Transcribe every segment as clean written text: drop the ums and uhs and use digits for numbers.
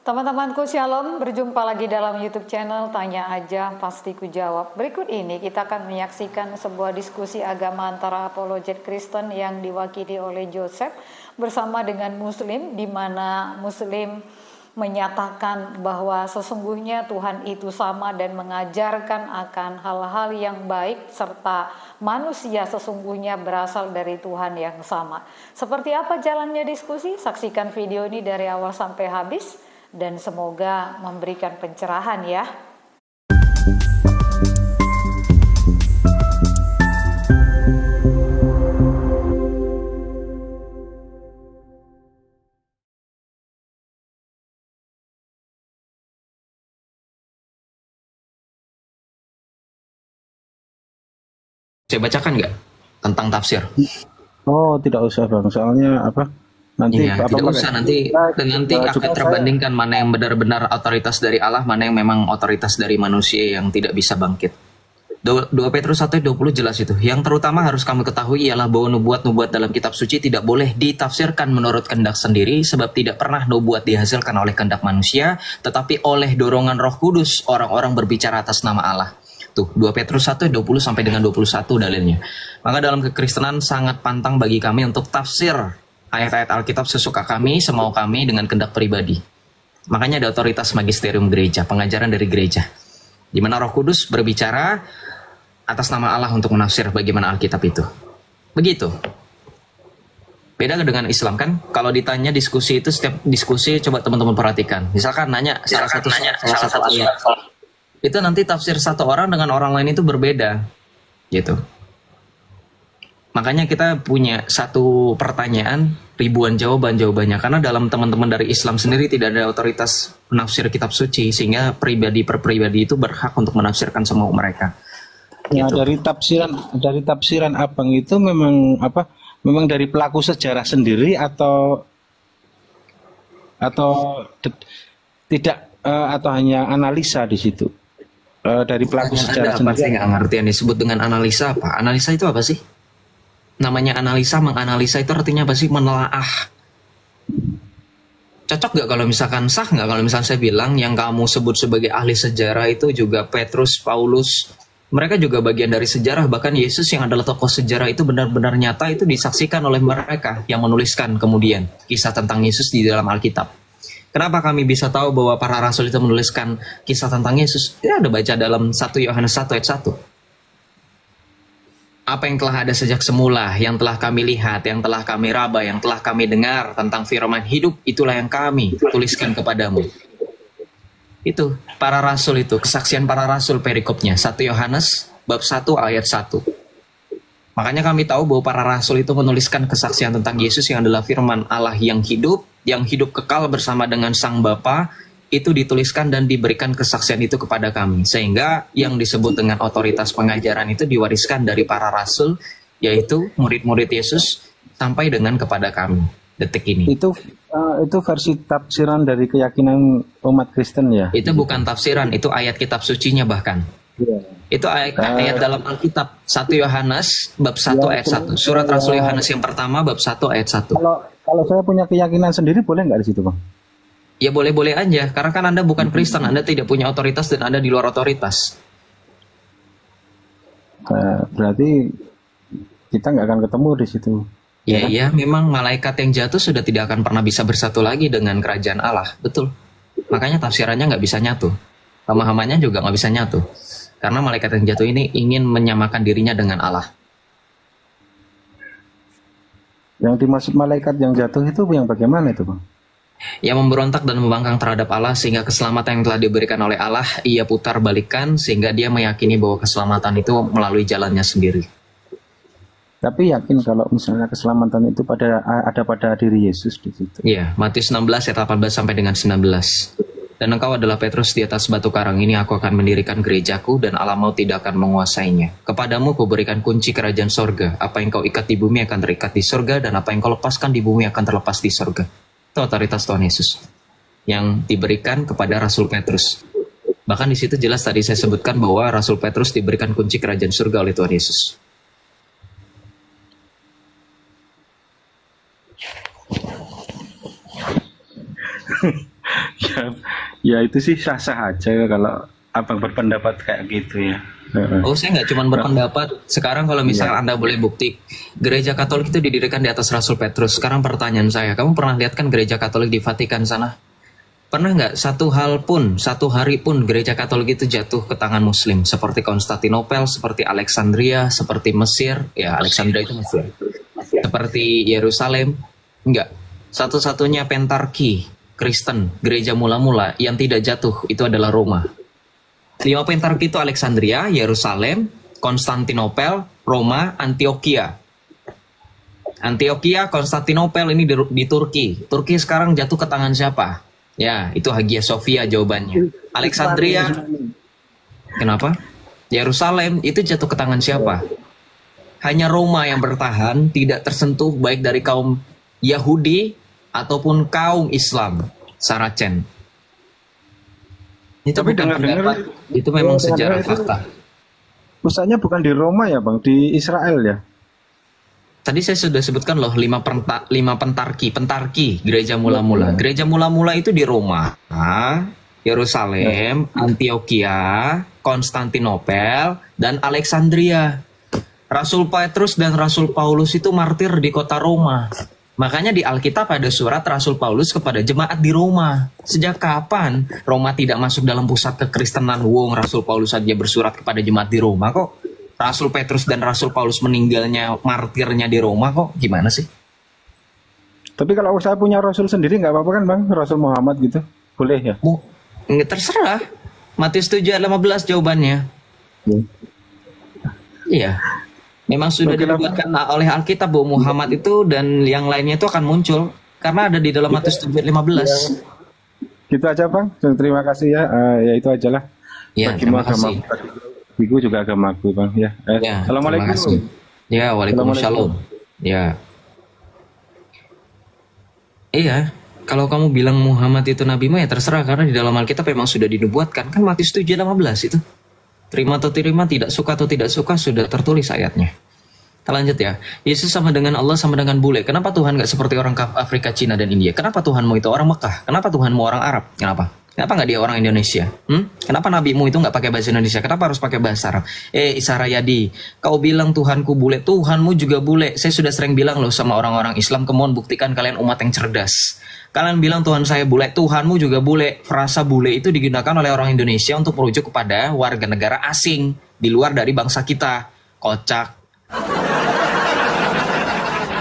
Teman-temanku Shalom, berjumpa lagi dalam YouTube channel Tanya Aja Pasti Ku Jawab. Berikut ini kita akan menyaksikan sebuah diskusi agama antara apologet Kristen yang diwakili oleh Joseph bersama dengan Muslim, di mana Muslim menyatakan bahwa sesungguhnya Tuhan itu sama dan mengajarkan akan hal-hal yang baik, serta manusia sesungguhnya berasal dari Tuhan yang sama. Seperti apa jalannya diskusi? Saksikan video ini dari awal sampai habis dan semoga memberikan pencerahan ya. Saya bacakan nggak tentang tafsir? Oh, tidak usah Bang, soalnya apa? Nanti Iya, tidak usah, nanti akan terbandingkan mana yang benar-benar otoritas dari Allah, mana yang memang otoritas dari manusia yang tidak bisa bangkit. 2 Petrus 1:20 jelas itu. Yang terutama harus kamu ketahui ialah bahwa nubuat-nubuat dalam kitab suci tidak boleh ditafsirkan menurut kehendak sendiri, sebab tidak pernah nubuat dihasilkan oleh kehendak manusia, tetapi oleh dorongan Roh Kudus orang-orang berbicara atas nama Allah. Tuh, 2 Petrus 1:20 sampai dengan 21 dalilnya. Maka dalam kekristenan sangat pantang bagi kami untuk tafsir ayat-ayat Alkitab sesuka kami, semau kami dengan kehendak pribadi. Makanya ada otoritas magisterium gereja, pengajaran dari gereja, di mana Roh Kudus berbicara atas nama Allah untuk menafsir bagaimana Alkitab itu. Begitu. Beda dengan Islam kan? Kalau ditanya diskusi itu, setiap diskusi coba teman-teman perhatikan. Misalkan nanya salah satu ayat, itu nanti tafsir satu orang dengan orang lain itu berbeda, gitu. Makanya kita punya satu pertanyaan, ribuan jawabannya. Karena dalam teman-teman dari Islam sendiri tidak ada otoritas menafsir kitab suci, sehingga pribadi per pribadi itu berhak untuk menafsirkan semua mereka. Ya, Gitu. dari tafsiran Abang itu memang apa? Memang dari pelaku sejarah sendiri atau tidak atau hanya analisa di situ? Dari pelaku sejarah sendiri. Saya sendiri. nggak ngerti yang disebut dengan analisa apa? Analisa itu apa sih? Namanya analisa, menganalisa itu artinya apa sih? Menelaah. Cocok nggak kalau misalkan, sah nggak kalau misalkan saya bilang yang kamu sebut sebagai ahli sejarah itu juga Petrus, Paulus, mereka juga bagian dari sejarah. Bahkan Yesus yang adalah tokoh sejarah itu benar-benar nyata, itu disaksikan oleh mereka yang menuliskan kemudian kisah tentang Yesus di dalam Alkitab. Kenapa kami bisa tahu bahwa para rasul itu menuliskan kisah tentang Yesus? Ya, ada baca dalam 1 Yohanes 1 ayat 1. Apa yang telah ada sejak semula, yang telah kami lihat, yang telah kami raba, yang telah kami dengar tentang firman hidup, itulah yang kami tuliskan kepadamu. Itu, para rasul itu, kesaksian para rasul perikopnya. 1 Yohanes bab 1 ayat 1. Makanya kami tahu bahwa para rasul itu menuliskan kesaksian tentang Yesus yang adalah firman Allah yang hidup kekal bersama dengan Sang Bapa, itu dituliskan dan diberikan kesaksian itu kepada kami. Sehingga yang disebut dengan otoritas pengajaran itu diwariskan dari para rasul, yaitu murid-murid Yesus, sampai dengan kepada kami detik ini. Itu versi tafsiran dari keyakinan umat Kristen ya? Itu bukan tafsiran, itu ayat kitab sucinya bahkan. Ya. Itu ayat dalam Alkitab. 1 Yohanes bab 1 ayat 1. Surat Rasul Yohanes yang pertama bab 1 ayat 1. Kalau saya punya keyakinan sendiri boleh nggak di situ, Bang? Ya boleh-boleh aja, karena kan Anda bukan Kristen, Anda tidak punya otoritas dan Anda di luar otoritas. Berarti kita nggak akan ketemu di situ. Ya, memang malaikat yang jatuh sudah tidak akan pernah bisa bersatu lagi dengan kerajaan Allah, betul. Makanya tafsirannya nggak bisa nyatu, pemahamannya juga nggak bisa nyatu. Karena malaikat yang jatuh ini ingin menyamakan dirinya dengan Allah. Yang dimaksud malaikat yang jatuh itu yang bagaimana itu, Bang? Yang memberontak dan membangkang terhadap Allah, sehingga keselamatan yang telah diberikan oleh Allah ia putar balikan, sehingga dia meyakini bahwa keselamatan itu melalui jalannya sendiri. Tapi yakin kalau misalnya keselamatan itu ada pada diri Yesus di situ. Iya, Matius 16 ayat 18 sampai dengan 19. Dan engkau adalah Petrus, di atas batu karang ini aku akan mendirikan gerejaku, dan alam maut tidak akan menguasainya. Kepadamu kuberikan kunci kerajaan sorga. Apa yang kau ikat di bumi akan terikat di sorga, dan apa yang kau lepaskan di bumi akan terlepas di sorga. Itu otoritas Tuhan Yesus yang diberikan kepada Rasul Petrus. Bahkan di situ jelas tadi saya sebutkan bahwa Rasul Petrus diberikan kunci kerajaan surga oleh Tuhan Yesus. Ya, ya itu sih sah-sah aja kalau abang berpendapat kayak gitu ya. Oh, saya nggak cuma berpendapat. Sekarang kalau misal Iya. Anda boleh bukti, gereja Katolik itu didirikan di atas Rasul Petrus. Sekarang pertanyaan saya, kamu pernah lihat kan gereja Katolik di Vatikan sana? Pernah nggak satu hari pun gereja Katolik itu jatuh ke tangan Muslim? Seperti Konstantinopel, seperti Alexandria, seperti Mesir. Ya, Alexandria itu Mesir. Seperti Yerusalem. Enggak. Satu-satunya pentarki Kristen, gereja mula-mula yang tidak jatuh itu adalah Roma. 5 pentarki itu Alexandria, Yerusalem, Konstantinopel, Roma, Antioquia. Antioquia, Konstantinopel ini di Turki. Turki sekarang jatuh ke tangan siapa? Ya, itu Hagia Sophia jawabannya. Alexandria, kenapa? Yerusalem itu jatuh ke tangan siapa? Hanya Roma yang bertahan, tidak tersentuh baik dari kaum Yahudi ataupun kaum Islam, Saracen. Itu Tapi bukan dengar-dengar pendapat, itu memang sejarah itu fakta. pusatnya bukan di Roma ya bang, di Israel ya. Tadi saya sudah sebutkan loh 5 pentarki gereja mula-mula. Gereja mula-mula itu di Roma, Yerusalem, Antioquia, Konstantinopel, dan Alexandria. Rasul Petrus dan Rasul Paulus itu martir di kota Roma. Makanya di Alkitab ada surat Rasul Paulus kepada jemaat di Roma. Sejak kapan Roma tidak masuk dalam pusat kekristenan? Wong Rasul Paulus saja bersurat kepada jemaat di Roma kok. Rasul Petrus dan Rasul Paulus meninggalnya martirnya di Roma kok. Gimana sih? Tapi kalau saya punya Rasul sendiri nggak apa-apa kan bang, Rasul Muhammad gitu, boleh ya? Nggak, terserah. Matius 7 ayat 15 jawabannya. Iya. Memang sudah dibuatkan oleh Alkitab bahwa Muhammad itu dan yang lainnya itu akan muncul karena ada di dalam Matius 7 ayat 15. Gitu aja bang, terima kasih ya. Ya itu aja lah. Ya, Bagimu terima kasih. Bagiku juga agamaku bang ya. Ya, Assalamualaikum. terima kasih. Ya, waalaikumsalam. Ya. Iya, kalau kamu bilang Muhammad itu nabimu ya terserah karena di dalam Alkitab memang sudah dinubuatkan kan Matius 7 ayat 15 itu. Terima atau terima, tidak suka atau tidak suka, sudah tertulis ayatnya. Kita lanjut ya. Yesus sama dengan Allah sama dengan bule. Kenapa Tuhan nggak seperti orang Afrika, Cina, dan India? Kenapa Tuhanmu itu orang Mekah? Kenapa Tuhanmu orang Arab? Kenapa? Kenapa nggak dia orang Indonesia? Kenapa nabimu itu nggak pakai bahasa Indonesia? Kenapa harus pakai bahasa Arab? Isa Rayadi, kau bilang Tuhanku bule, Tuhanmu juga bule. Saya sudah sering bilang loh sama orang-orang Islam, kemohon buktikan kalian umat yang cerdas. Kalian bilang Tuhan saya bule, Tuhanmu juga bule. Frasa bule itu digunakan oleh orang Indonesia untuk merujuk kepada warga negara asing di luar dari bangsa kita. Kocak.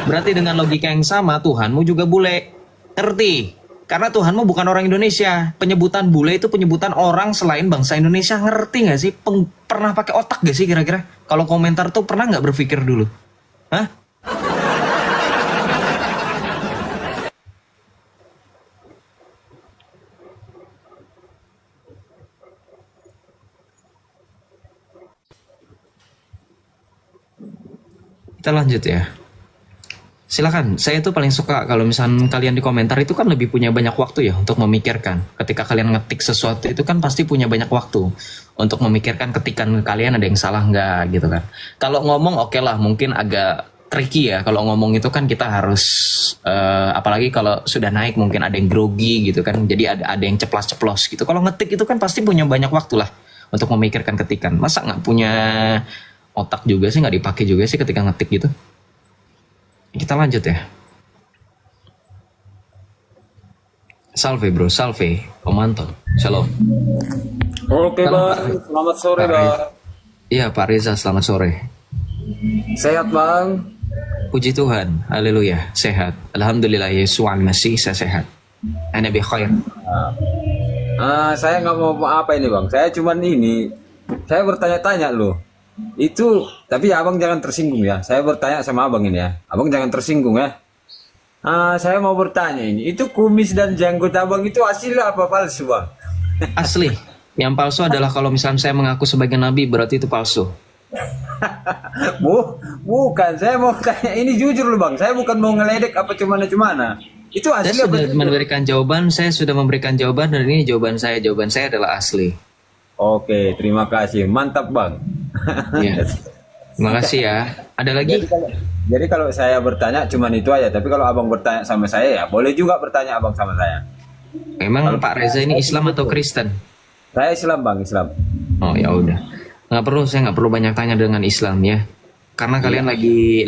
Berarti dengan logika yang sama, Tuhanmu juga bule. Ngerti? Karena Tuhanmu bukan orang Indonesia. Penyebutan bule itu penyebutan orang selain bangsa Indonesia. Ngerti gak sih? Pernah pakai otak gak sih kira-kira? Kalau komentar tuh pernah gak berpikir dulu? Hah? Kita lanjut ya. Silakan, saya tuh paling suka kalau misalnya kalian di komentar itu kan lebih punya banyak waktu ya untuk memikirkan. Ketika kalian ngetik sesuatu itu kan pasti punya banyak waktu untuk memikirkan ketikan kalian ada yang salah nggak gitu kan. Kalau ngomong oke lah, mungkin agak tricky ya. Kalau ngomong itu kan kita harus, apalagi kalau sudah naik mungkin ada yang grogi gitu kan. Jadi ada yang ceplas-ceplos gitu. Kalau ngetik itu kan pasti punya banyak waktu lah untuk memikirkan ketikan. Masa nggak punya otak juga sih, nggak dipakai juga sih ketika ngetik gitu. Kita lanjut ya. Salve bro, salve Om Anton. Shalom. Oke bang, selamat sore bang. Iya Pak Reza, selamat sore. Sehat bang? Puji Tuhan, haleluya, sehat. Alhamdulillah Yesuan masih saya sehat. Ana bi khair. Saya nggak mau apa ini bang. Saya cuman ini, saya bertanya-tanya loh. Itu, tapi abang jangan tersinggung ya. Saya bertanya sama abang ini ya. Abang jangan tersinggung ya. Saya mau bertanya ini. Itu kumis dan janggut abang itu asli apa palsu bang? Asli. Yang palsu adalah kalau misalnya saya mengaku sebagai nabi berarti itu palsu. Bukan. Saya mau tanya ini jujur loh bang. Saya bukan mau ngeledek apa cumana. Itu asli Saya apa? sudah memberikan jawaban. Saya sudah memberikan jawaban dan ini jawaban saya. Jawaban saya adalah asli. Oke, terima kasih. Mantap bang. Ya. Terima kasih ya. Ada lagi? Jadi kalau saya bertanya cuman itu aja. Tapi kalau abang bertanya sama saya ya boleh juga bertanya abang sama saya. Memang Pak Reza ini Islam atau Kristen? Saya Islam bang, Islam. Oh ya udah, saya nggak perlu banyak tanya dengan Islam ya, karena kalian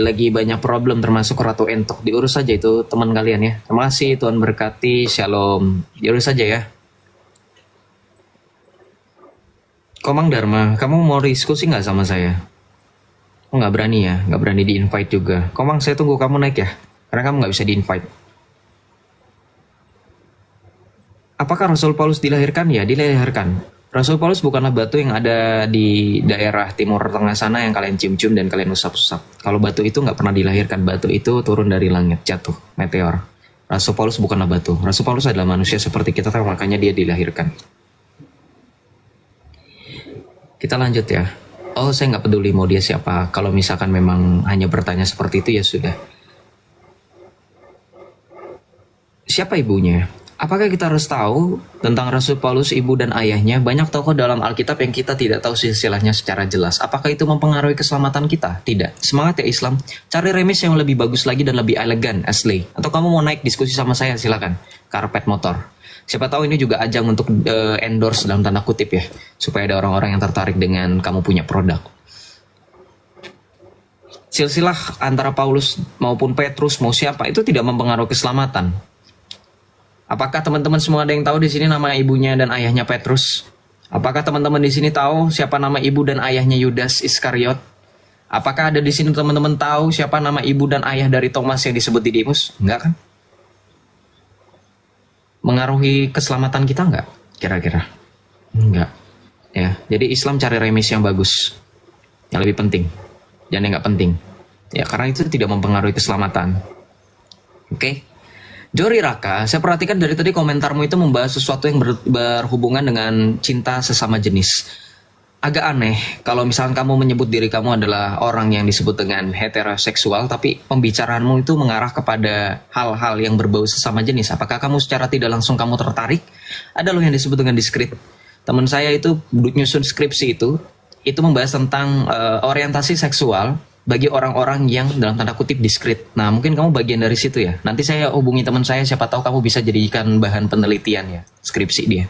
lagi banyak problem termasuk Ratu Entok, diurus saja itu teman kalian ya. Terima kasih, Tuhan berkati, shalom, diurus saja ya. Komang Dharma, kamu mau diskusi nggak sama saya? Oh nggak berani ya, nggak berani di invite juga. Komang, saya tunggu kamu naik ya, karena kamu nggak bisa di invite. Apakah Rasul Paulus dilahirkan? Ya, dilahirkan. Rasul Paulus bukanlah batu yang ada di daerah timur tengah sana yang kalian cium-cium dan kalian usap-usap. Kalau batu itu nggak pernah dilahirkan, batu itu turun dari langit, jatuh, meteor. Rasul Paulus bukanlah batu. Rasul Paulus adalah manusia seperti kita, makanya dia dilahirkan. Kita lanjut ya. Oh, saya nggak peduli mau dia siapa. Kalau misalkan memang hanya bertanya seperti itu ya sudah. Siapa ibunya? Apakah kita harus tahu tentang Rasul Paulus, ibu dan ayahnya? Banyak tokoh dalam Alkitab yang kita tidak tahu silsilahnya secara jelas. Apakah itu mempengaruhi keselamatan kita? Tidak. Semangat ya Islam. Cari remis yang lebih bagus lagi dan lebih elegan, Ashley. Atau kamu mau naik diskusi sama saya, silakan. Karpet motor. Siapa tahu ini juga ajang untuk endorse dalam tanda kutip ya. Supaya ada orang-orang yang tertarik dengan kamu punya produk. Silsilah antara Paulus maupun Petrus, mau siapa, itu tidak mempengaruhi keselamatan. Apakah teman-teman semua ada yang tahu di sini nama ibunya dan ayahnya Petrus? Apakah teman-teman di sini tahu siapa nama ibu dan ayahnya Yudas Iskariot? Apakah ada di sini teman-teman tahu siapa nama ibu dan ayah dari Thomas yang disebut Didimus? Enggak kan? Mengaruhi keselamatan kita enggak? Kira-kira? Enggak. Ya, jadi Islam cari remis yang bagus. Yang lebih penting. Jangan yang enggak penting. Ya, karena itu tidak mempengaruhi keselamatan. Oke? Jori Raka, saya perhatikan dari tadi komentarmu itu membahas sesuatu yang berhubungan dengan cinta sesama jenis. Agak aneh kalau misalkan kamu menyebut diri kamu adalah orang yang disebut dengan heteroseksual, tapi pembicaraanmu itu mengarah kepada hal-hal yang berbau sesama jenis. Apakah kamu secara tidak langsung kamu tertarik? Ada loh yang disebut dengan diskrit. Teman saya itu nyusun skripsi itu membahas tentang orientasi seksual bagi orang-orang yang dalam tanda kutip diskrit. Nah, mungkin kamu bagian dari situ ya. Nanti saya hubungi teman saya, siapa tahu kamu bisa jadikan bahan penelitian ya, skripsi dia.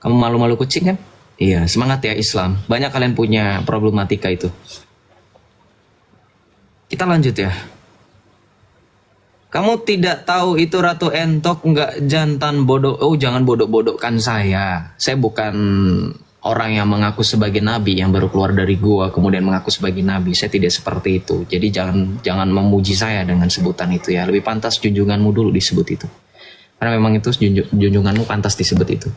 Kamu malu-malu kucing kan? Iya, semangat ya Islam. Banyak kalian punya problematika itu. Kita lanjut ya. Kamu tidak tahu itu Ratu Entok nggak jantan bodoh. Oh, jangan bodoh-bodohkan saya. Saya bukan orang yang mengaku sebagai nabi yang baru keluar dari gua kemudian mengaku sebagai nabi. Saya tidak seperti itu. Jadi jangan memuji saya dengan sebutan itu ya. Lebih pantas junjunganmu dulu disebut itu. Karena memang itu junjunganmu pantas disebut itu.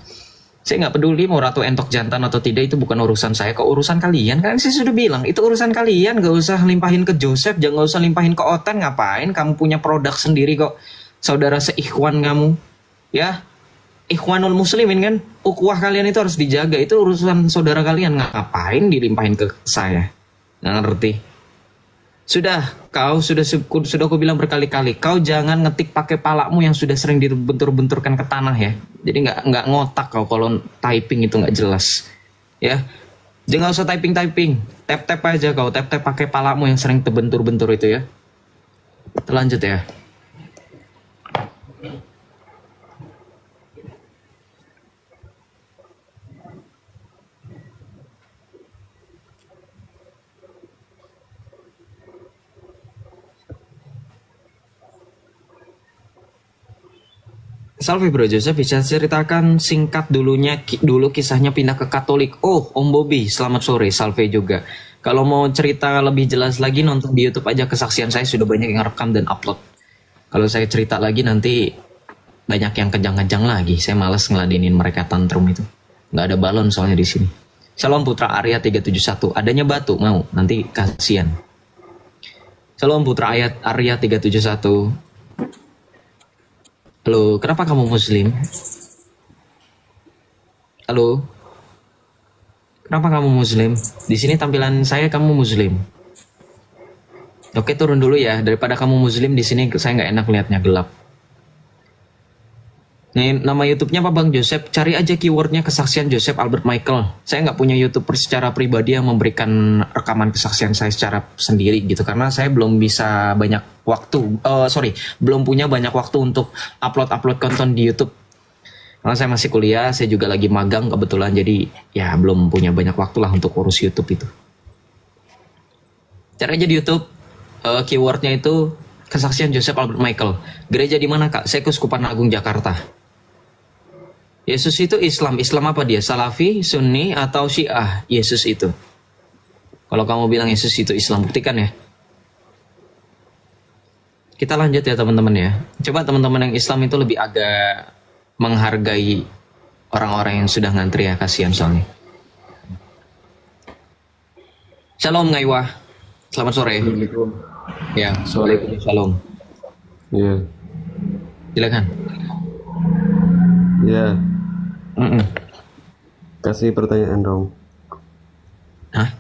Saya nggak peduli mau Ratu Entok jantan atau tidak, itu bukan urusan saya. Kok urusan kalian? Kan saya sudah bilang itu urusan kalian. Gak usah limpahin ke Joseph, jangan usah limpahin ke Oten. Ngapain? Kamu punya produk sendiri kok. Saudara seikhwan kamu, ya. Ikhwanul muslimin kan, ukhuwah kalian itu harus dijaga. Itu urusan saudara kalian, ngapain dilimpahin ke saya? Nggak ngerti. Sudah aku bilang berkali-kali, kau jangan ngetik pakai palakmu yang sudah sering dibentur-benturkan ke tanah ya. Jadi nggak ngotak kau kalau typing itu nggak jelas. Ya, jangan usah typing, tap aja kau, tap pakai palakmu yang sering terbentur-bentur itu ya. Lanjut ya. Salve Bro Joseph, bisa ceritakan singkat dulu kisahnya pindah ke Katolik. Oh, Om Bobby, selamat sore, salve juga. Kalau mau cerita lebih jelas lagi nonton di YouTube aja, kesaksian saya sudah banyak yang rekam dan upload. Kalau saya cerita lagi nanti banyak yang kejang-kejang lagi. Saya malas ngeladenin mereka tantrum itu. Nggak ada balon soalnya di sini. Shalom Putra Arya 371, adanya batu mau, nanti kasihan. Shalom Putra Arya 371. Halo, kenapa kamu muslim? Halo, kenapa kamu muslim? Di sini tampilan saya kamu muslim. Oke, turun dulu ya. Daripada kamu muslim di sini saya nggak enak lihatnya gelap. Nih, nama YouTube-nya apa Bang Joseph? Cari aja keywordnya kesaksian Joseph Albert Michael. Saya nggak punya YouTuber secara pribadi yang memberikan rekaman kesaksian saya secara sendiri gitu. Karena saya belum punya banyak waktu untuk upload konten di YouTube. Karena saya masih kuliah, saya juga lagi magang kebetulan, jadi ya belum punya banyak waktu lah untuk urus YouTube itu. Caranya di YouTube, keywordnya itu kesaksian Joseph Albert Michael. Gereja di mana kak? Saya Keuskupan Agung Jakarta. Yesus itu Islam. Islam apa dia? Salafi, Sunni, atau Syiah? Yesus itu. Kalau kamu bilang Yesus itu Islam, buktikan ya. Kita lanjut ya teman-teman ya. Coba teman-teman yang Islam itu lebih agak menghargai orang-orang yang sudah ngantri ya, kasihan soalnya. Shalom Ngaiwa. Selamat sore. Ya, Waalaikumsalam. Iya. Silakan. Iya. Kasih pertanyaan dong. Hah?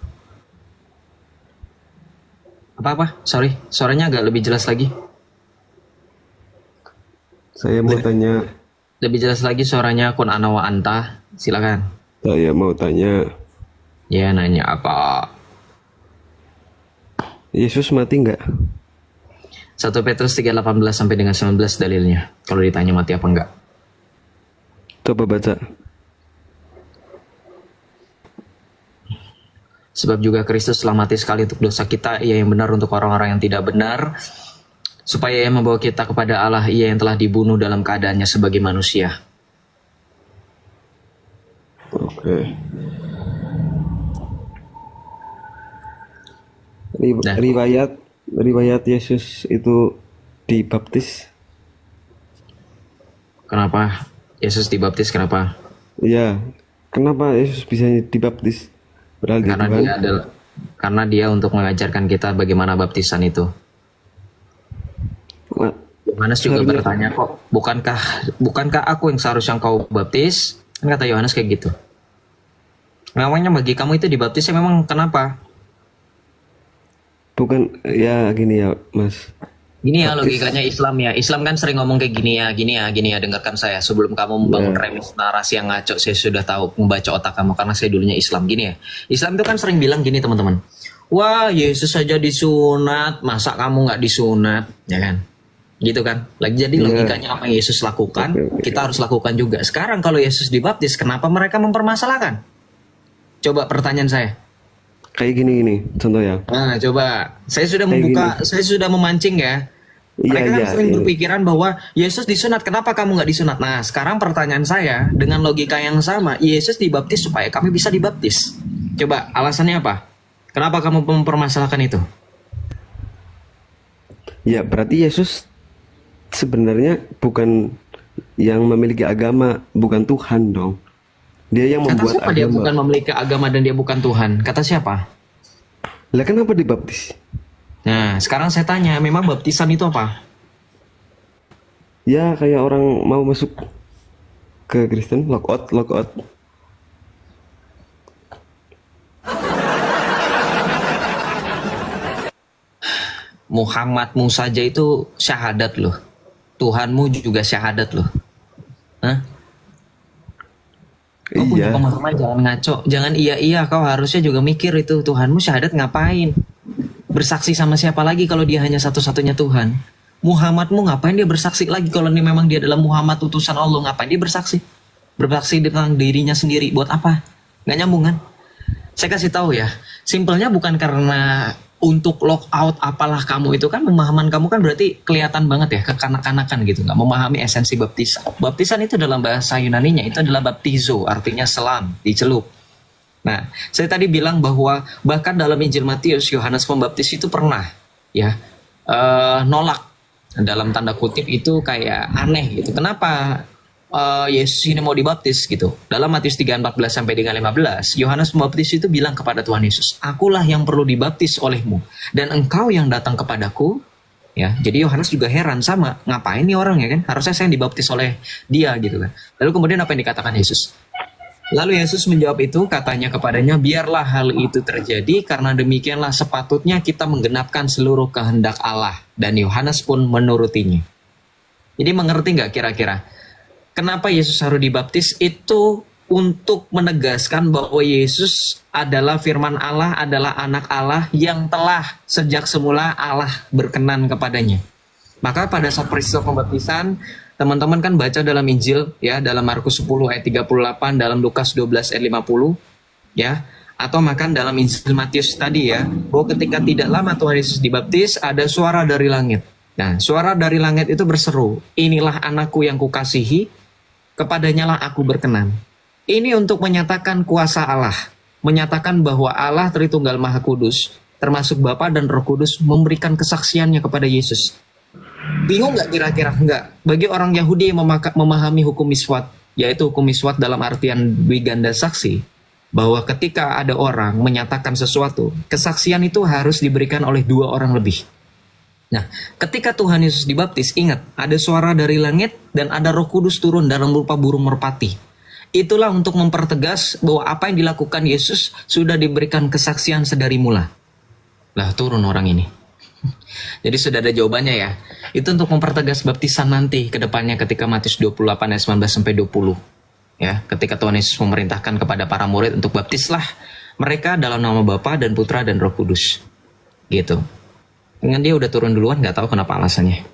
Apa-apa? Sorry, suaranya agak lebih jelas lagi. Saya mau tanya. Lebih jelas lagi suaranya Kun Anawa Anta. Silakan. Saya mau tanya. Ya, nanya apa? Yesus mati nggak? 1 Petrus 3:18 sampai dengan 19 dalilnya. Kalau ditanya mati apa enggak. Coba baca. Sebab juga Kristus telah mati sekali untuk dosa kita, ia yang benar untuk orang-orang yang tidak benar, supaya ia membawa kita kepada Allah, ia yang telah dibunuh dalam keadaannya sebagai manusia. Oke. Nah. Riwayat Yesus itu dibaptis. Kenapa Yesus dibaptis? Kenapa? Iya. Kenapa Yesus bisa dibaptis? Berarti karena dia untuk mengajarkan kita bagaimana baptisan itu. Yohanes juga bertanya kok, bukankah aku yang seharusnya kau baptis? Kan kata Yohanes kayak gitu. Namanya bagi kamu itu dibaptis ya memang kenapa? Bukan ya gini ya Mas. Gini ya logikanya Islam ya. Islam kan sering ngomong kayak gini ya, dengarkan saya. Sebelum kamu membangun premis narasi yang ngaco, saya sudah tahu membaca otak kamu karena saya dulunya Islam. Gini ya. Islam itu kan sering bilang gini teman-teman. Wah Yesus saja disunat, masa kamu nggak disunat? Ya kan? Gitu kan. Jadi logikanya apa yang Yesus lakukan, kita harus lakukan juga. Sekarang kalau Yesus dibaptis, kenapa mereka mempermasalahkan? Coba pertanyaan saya. Kayak gini contoh ya. Nah, coba. Saya sudah membuka, saya sudah memancing ya. Mereka kan sering berpikiran bahwa Yesus disunat, kenapa kamu nggak disunat? Nah, sekarang pertanyaan saya dengan logika yang sama, Yesus dibaptis supaya kami bisa dibaptis. Coba, alasannya apa? Kenapa kamu mempermasalahkan itu? Ya, berarti Yesus sebenarnya bukan yang memiliki agama, bukan Tuhan dong. Dia yang membuat agama. Kata siapa dia bukan memiliki agama dan dia bukan Tuhan? Kata siapa? Lah kenapa dibaptis? Nah, sekarang saya tanya, memang baptisan itu apa? Ya, kayak orang mau masuk ke Kristen, lock out. Muhammadmu saja itu syahadat loh. Tuhanmu juga syahadat loh. Hah? Kau punya pemahaman, jangan ngaco. Jangan iya kau harusnya juga mikir itu. Tuhanmu syahadat ngapain? Bersaksi sama siapa lagi kalau dia hanya satu-satunya Tuhan? Muhammadmu ngapain dia bersaksi lagi kalau ini memang dia adalah Muhammad utusan Allah? Ngapain dia bersaksi? Bersaksi tentang dirinya sendiri. Buat apa? Nggak nyambung kan? Saya kasih tahu ya. Simpelnya bukan karena untuk lock out apalah kamu itu kan, pemahaman kamu kan berarti kelihatan banget ya kekanak-kanakan gitu, nggak memahami esensi baptisan. Baptisan itu dalam bahasa Yunaninya itu adalah baptizo, artinya selam, dicelup. Nah, saya tadi bilang bahwa bahkan dalam Injil Matius, Yohanes Pembaptis itu pernah ya nolak, dalam tanda kutip itu kayak aneh gitu. Kenapa Yesus ini mau dibaptis gitu? Dalam Matius 3:14 sampai dengan 15, Yohanes Pembaptis itu bilang kepada Tuhan Yesus, "Akulah yang perlu dibaptis olehmu dan engkau yang datang kepadaku." Ya, jadi Yohanes juga heran sama, ngapain nih orang ya kan? Harusnya saya yang dibaptis oleh dia gitu kan. Lalu kemudian apa yang dikatakan Yesus? Lalu Yesus menjawab itu, katanya kepadanya, "Biarlah hal itu terjadi, karena demikianlah sepatutnya kita menggenapkan seluruh kehendak Allah." Dan Yohanes pun menurutinya. Jadi mengerti nggak kira-kira? Kenapa Yesus harus dibaptis? Itu untuk menegaskan bahwa Yesus adalah firman Allah, adalah anak Allah yang telah sejak semula Allah berkenan kepadanya. Maka pada saat peristiwa pembaptisan, Teman-teman kan baca dalam Injil ya, dalam Markus 10 ayat 38, dalam Lukas 12 ayat 50 ya, atau makan dalam Injil Matius tadi ya, bahwa ketika tidak lama Tuhan Yesus dibaptis, ada suara dari langit. Nah, suara dari langit itu berseru, inilah anakku yang kukasihi, kepadanya lah aku berkenan. Ini untuk menyatakan kuasa Allah, menyatakan bahwa Allah Tritunggal Maha Kudus, termasuk Bapa dan Roh Kudus, memberikan kesaksiannya kepada Yesus. Bingung nggak kira-kira? Nggak. Bagi orang Yahudi yang memahami hukum miswat, yaitu hukum miswat dalam artian dwiganda saksi, bahwa ketika ada orang menyatakan sesuatu, kesaksian itu harus diberikan oleh 2 orang lebih. Nah, ketika Tuhan Yesus dibaptis, ingat, ada suara dari langit dan ada Roh Kudus turun dalam rupa burung merpati. Itulah untuk mempertegas bahwa apa yang dilakukan Yesus sudah diberikan kesaksian sedari mula. Lah, turun orang ini. Jadi sudah ada jawabannya ya. Itu untuk mempertegas baptisan nanti ke depannya ketika Matius 28 ayat 19 sampai 20. Ya, ketika Tuhan Yesus memerintahkan kepada para murid untuk baptislah mereka dalam nama Bapa dan Putra dan Roh Kudus. Gitu. Dengan dia udah turun duluan, nggak tahu kenapa alasannya.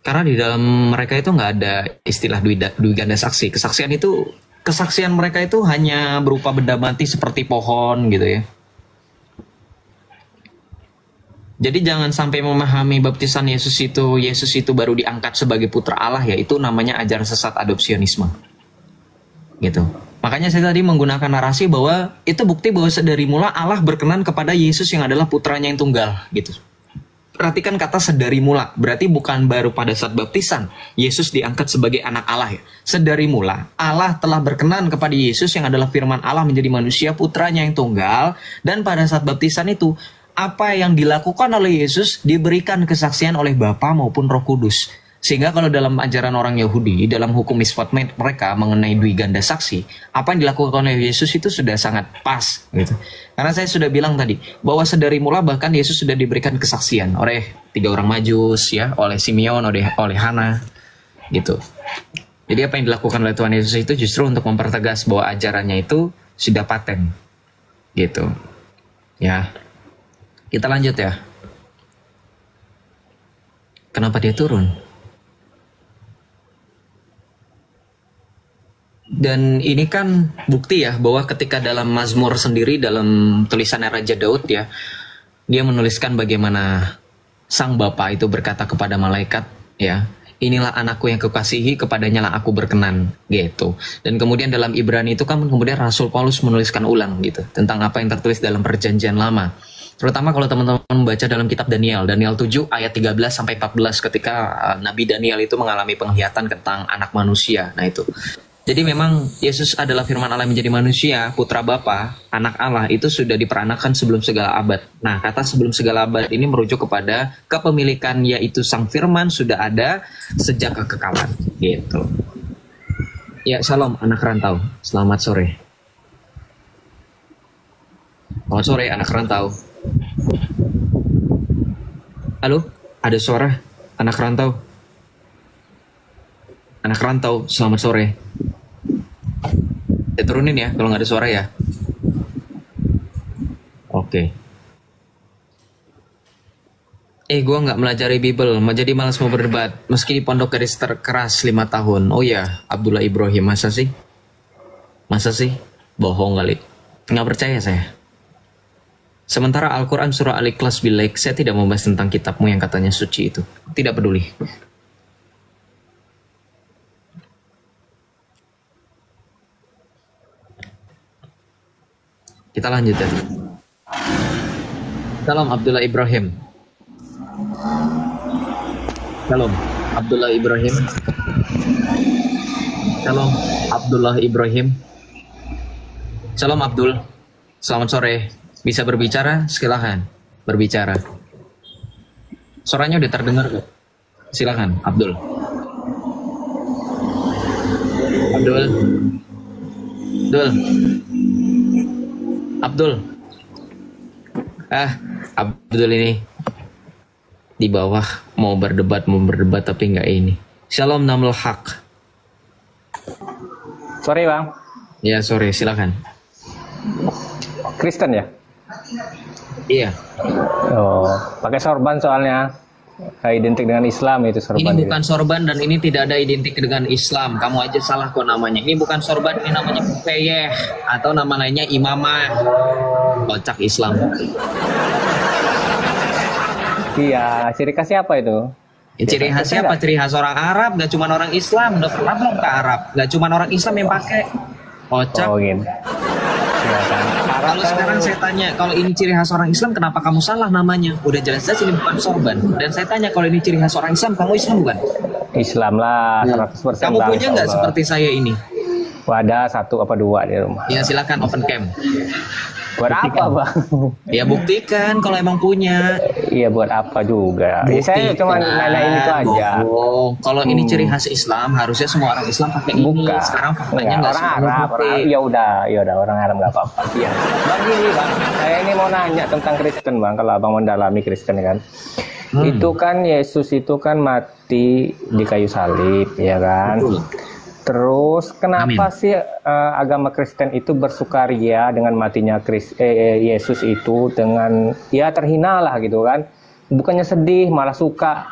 Karena di dalam mereka itu nggak ada istilah dwiganda saksi. Kesaksian mereka itu hanya berupa benda mati seperti pohon gitu ya. Jadi jangan sampai memahami baptisan Yesus itu baru diangkat sebagai putra Allah ya, itu namanya ajaran sesat adopsionisme. Gitu. Makanya saya tadi menggunakan narasi bahwa itu bukti bahwa sedari mula Allah berkenan kepada Yesus yang adalah putranya yang tunggal gitu. Perhatikan kata sedari mula, berarti bukan baru pada saat baptisan Yesus diangkat sebagai anak Allah ya. Sedari mula Allah telah berkenan kepada Yesus yang adalah firman Allah menjadi manusia, putranya yang tunggal, dan pada saat baptisan itu apa yang dilakukan oleh Yesus diberikan kesaksian oleh Bapa maupun Roh Kudus. Sehingga kalau dalam ajaran orang Yahudi, dalam hukum miswat mereka mengenai dwiganda saksi, apa yang dilakukan oleh Yesus itu sudah sangat pas gitu. Karena saya sudah bilang tadi bahwa sedari mula bahkan Yesus sudah diberikan kesaksian oleh 3 orang Majus ya, oleh Simeon, oleh Hana gitu. Jadi apa yang dilakukan oleh Tuhan Yesus itu justru untuk mempertegas bahwa ajarannya itu sudah paten gitu. Ya. Kita lanjut ya. Kenapa dia turun? Dan ini kan bukti ya bahwa ketika dalam Mazmur sendiri, dalam tulisannya Raja Daud ya, dia menuliskan bagaimana sang Bapa itu berkata kepada malaikat ya, inilah anakku yang kukasihi, kepadanya lah aku berkenan gitu. Dan kemudian dalam Ibrani itu kan kemudian Rasul Paulus menuliskan ulang gitu tentang apa yang tertulis dalam Perjanjian Lama. Terutama kalau teman-teman membaca dalam kitab Daniel 7 ayat 13 sampai 14 ketika Nabi Daniel itu mengalami penglihatan tentang anak manusia. Nah itu. Jadi memang Yesus adalah firman Allah menjadi manusia, putra Bapa, anak Allah itu sudah diperanakan sebelum segala abad. Nah, kata sebelum segala abad ini merujuk kepada kepemilikan yaitu sang firman sudah ada sejak kekekalan. Gitu. Ya, shalom anak rantau. Selamat sore. Selamat sore anak rantau. Halo, ada suara anak rantau. Anak rantau, selamat sore. Saya turunin ya kalau nggak ada suara ya. Oke. Gue nggak melajari Bible, jadi malas mau berdebat. Meski di pondok garis keras 5 tahun. Oh ya, Abdullah Ibrahim, masa sih? Bohong kali. Nggak percaya saya. Sementara Al-Quran surah Al-Ikhlas bilaik, saya tidak membahas tentang kitabmu yang katanya suci itu. Tidak peduli. Kita lanjut ya. Salam Abdullah Ibrahim. Salam Abdullah Ibrahim. Salam Abdullah Ibrahim. Salam Abdul. Selamat sore. Bisa berbicara? Silakan berbicara. Suaranya udah terdengar kok. Silakan Abdul. Abdul. Abdul ini di bawah mau berdebat tapi nggak ini. Shalom Namul Haq. Sore bang. Ya sore, silakan. Kristen ya? Iya. Oh, pakai sorban soalnya. Identik dengan Islam itu Ini sorban. bukan sorban dan ini tidak ada identik dengan Islam. Kamu aja salah kok namanya. Ini bukan sorban, ini namanya peyeh atau nama lainnya imamah. Kocak Islam. Iya, ciri khasnya apa itu? Ya, ciri khasnya apa? Ciri khas orang Arab, gak cuma orang Islam. Udah pernah belum ke Arab? Gak cuma orang Islam yang pakai. Kocak. Oh, gitu. Iya kan. Kalau sekarang saya tanya, kalau ini ciri khas orang Islam, kenapa kamu salah namanya? Udah jelas-jelas ini bukan sorban. Dan saya tanya, kalau ini ciri khas orang Islam, kamu Islam bukan? Islam lah, 100%. Kamu Bang, punya nggak insya Allah. seperti saya ini? Wadah 1 apa 2 di rumah. Ya silakan open cam. Buat apa, Bang? Ya buktikan kalau emang punya. Iya, buat apa juga. Ya, saya cuma nanyain itu aja. Oh, kalau ini ciri khas Islam, harusnya semua orang Islam pakai ini. Bukan. Sekarang faktanya Enggak, nggak orang semua Arab, pakai. ya udah orang Arab nggak apa-apa. Iya. Bang gini, Bang. Saya ini mau nanya tentang Kristen, Bang. Kalau Abang mendalami Kristen kan. Itu kan Yesus itu kan mati di kayu salib, ya kan? Betul. Terus kenapa Amin. sih agama Kristen itu bersukaria dengan matinya Yesus itu dengan ya terhina lah gitu kan? Bukannya sedih, malah suka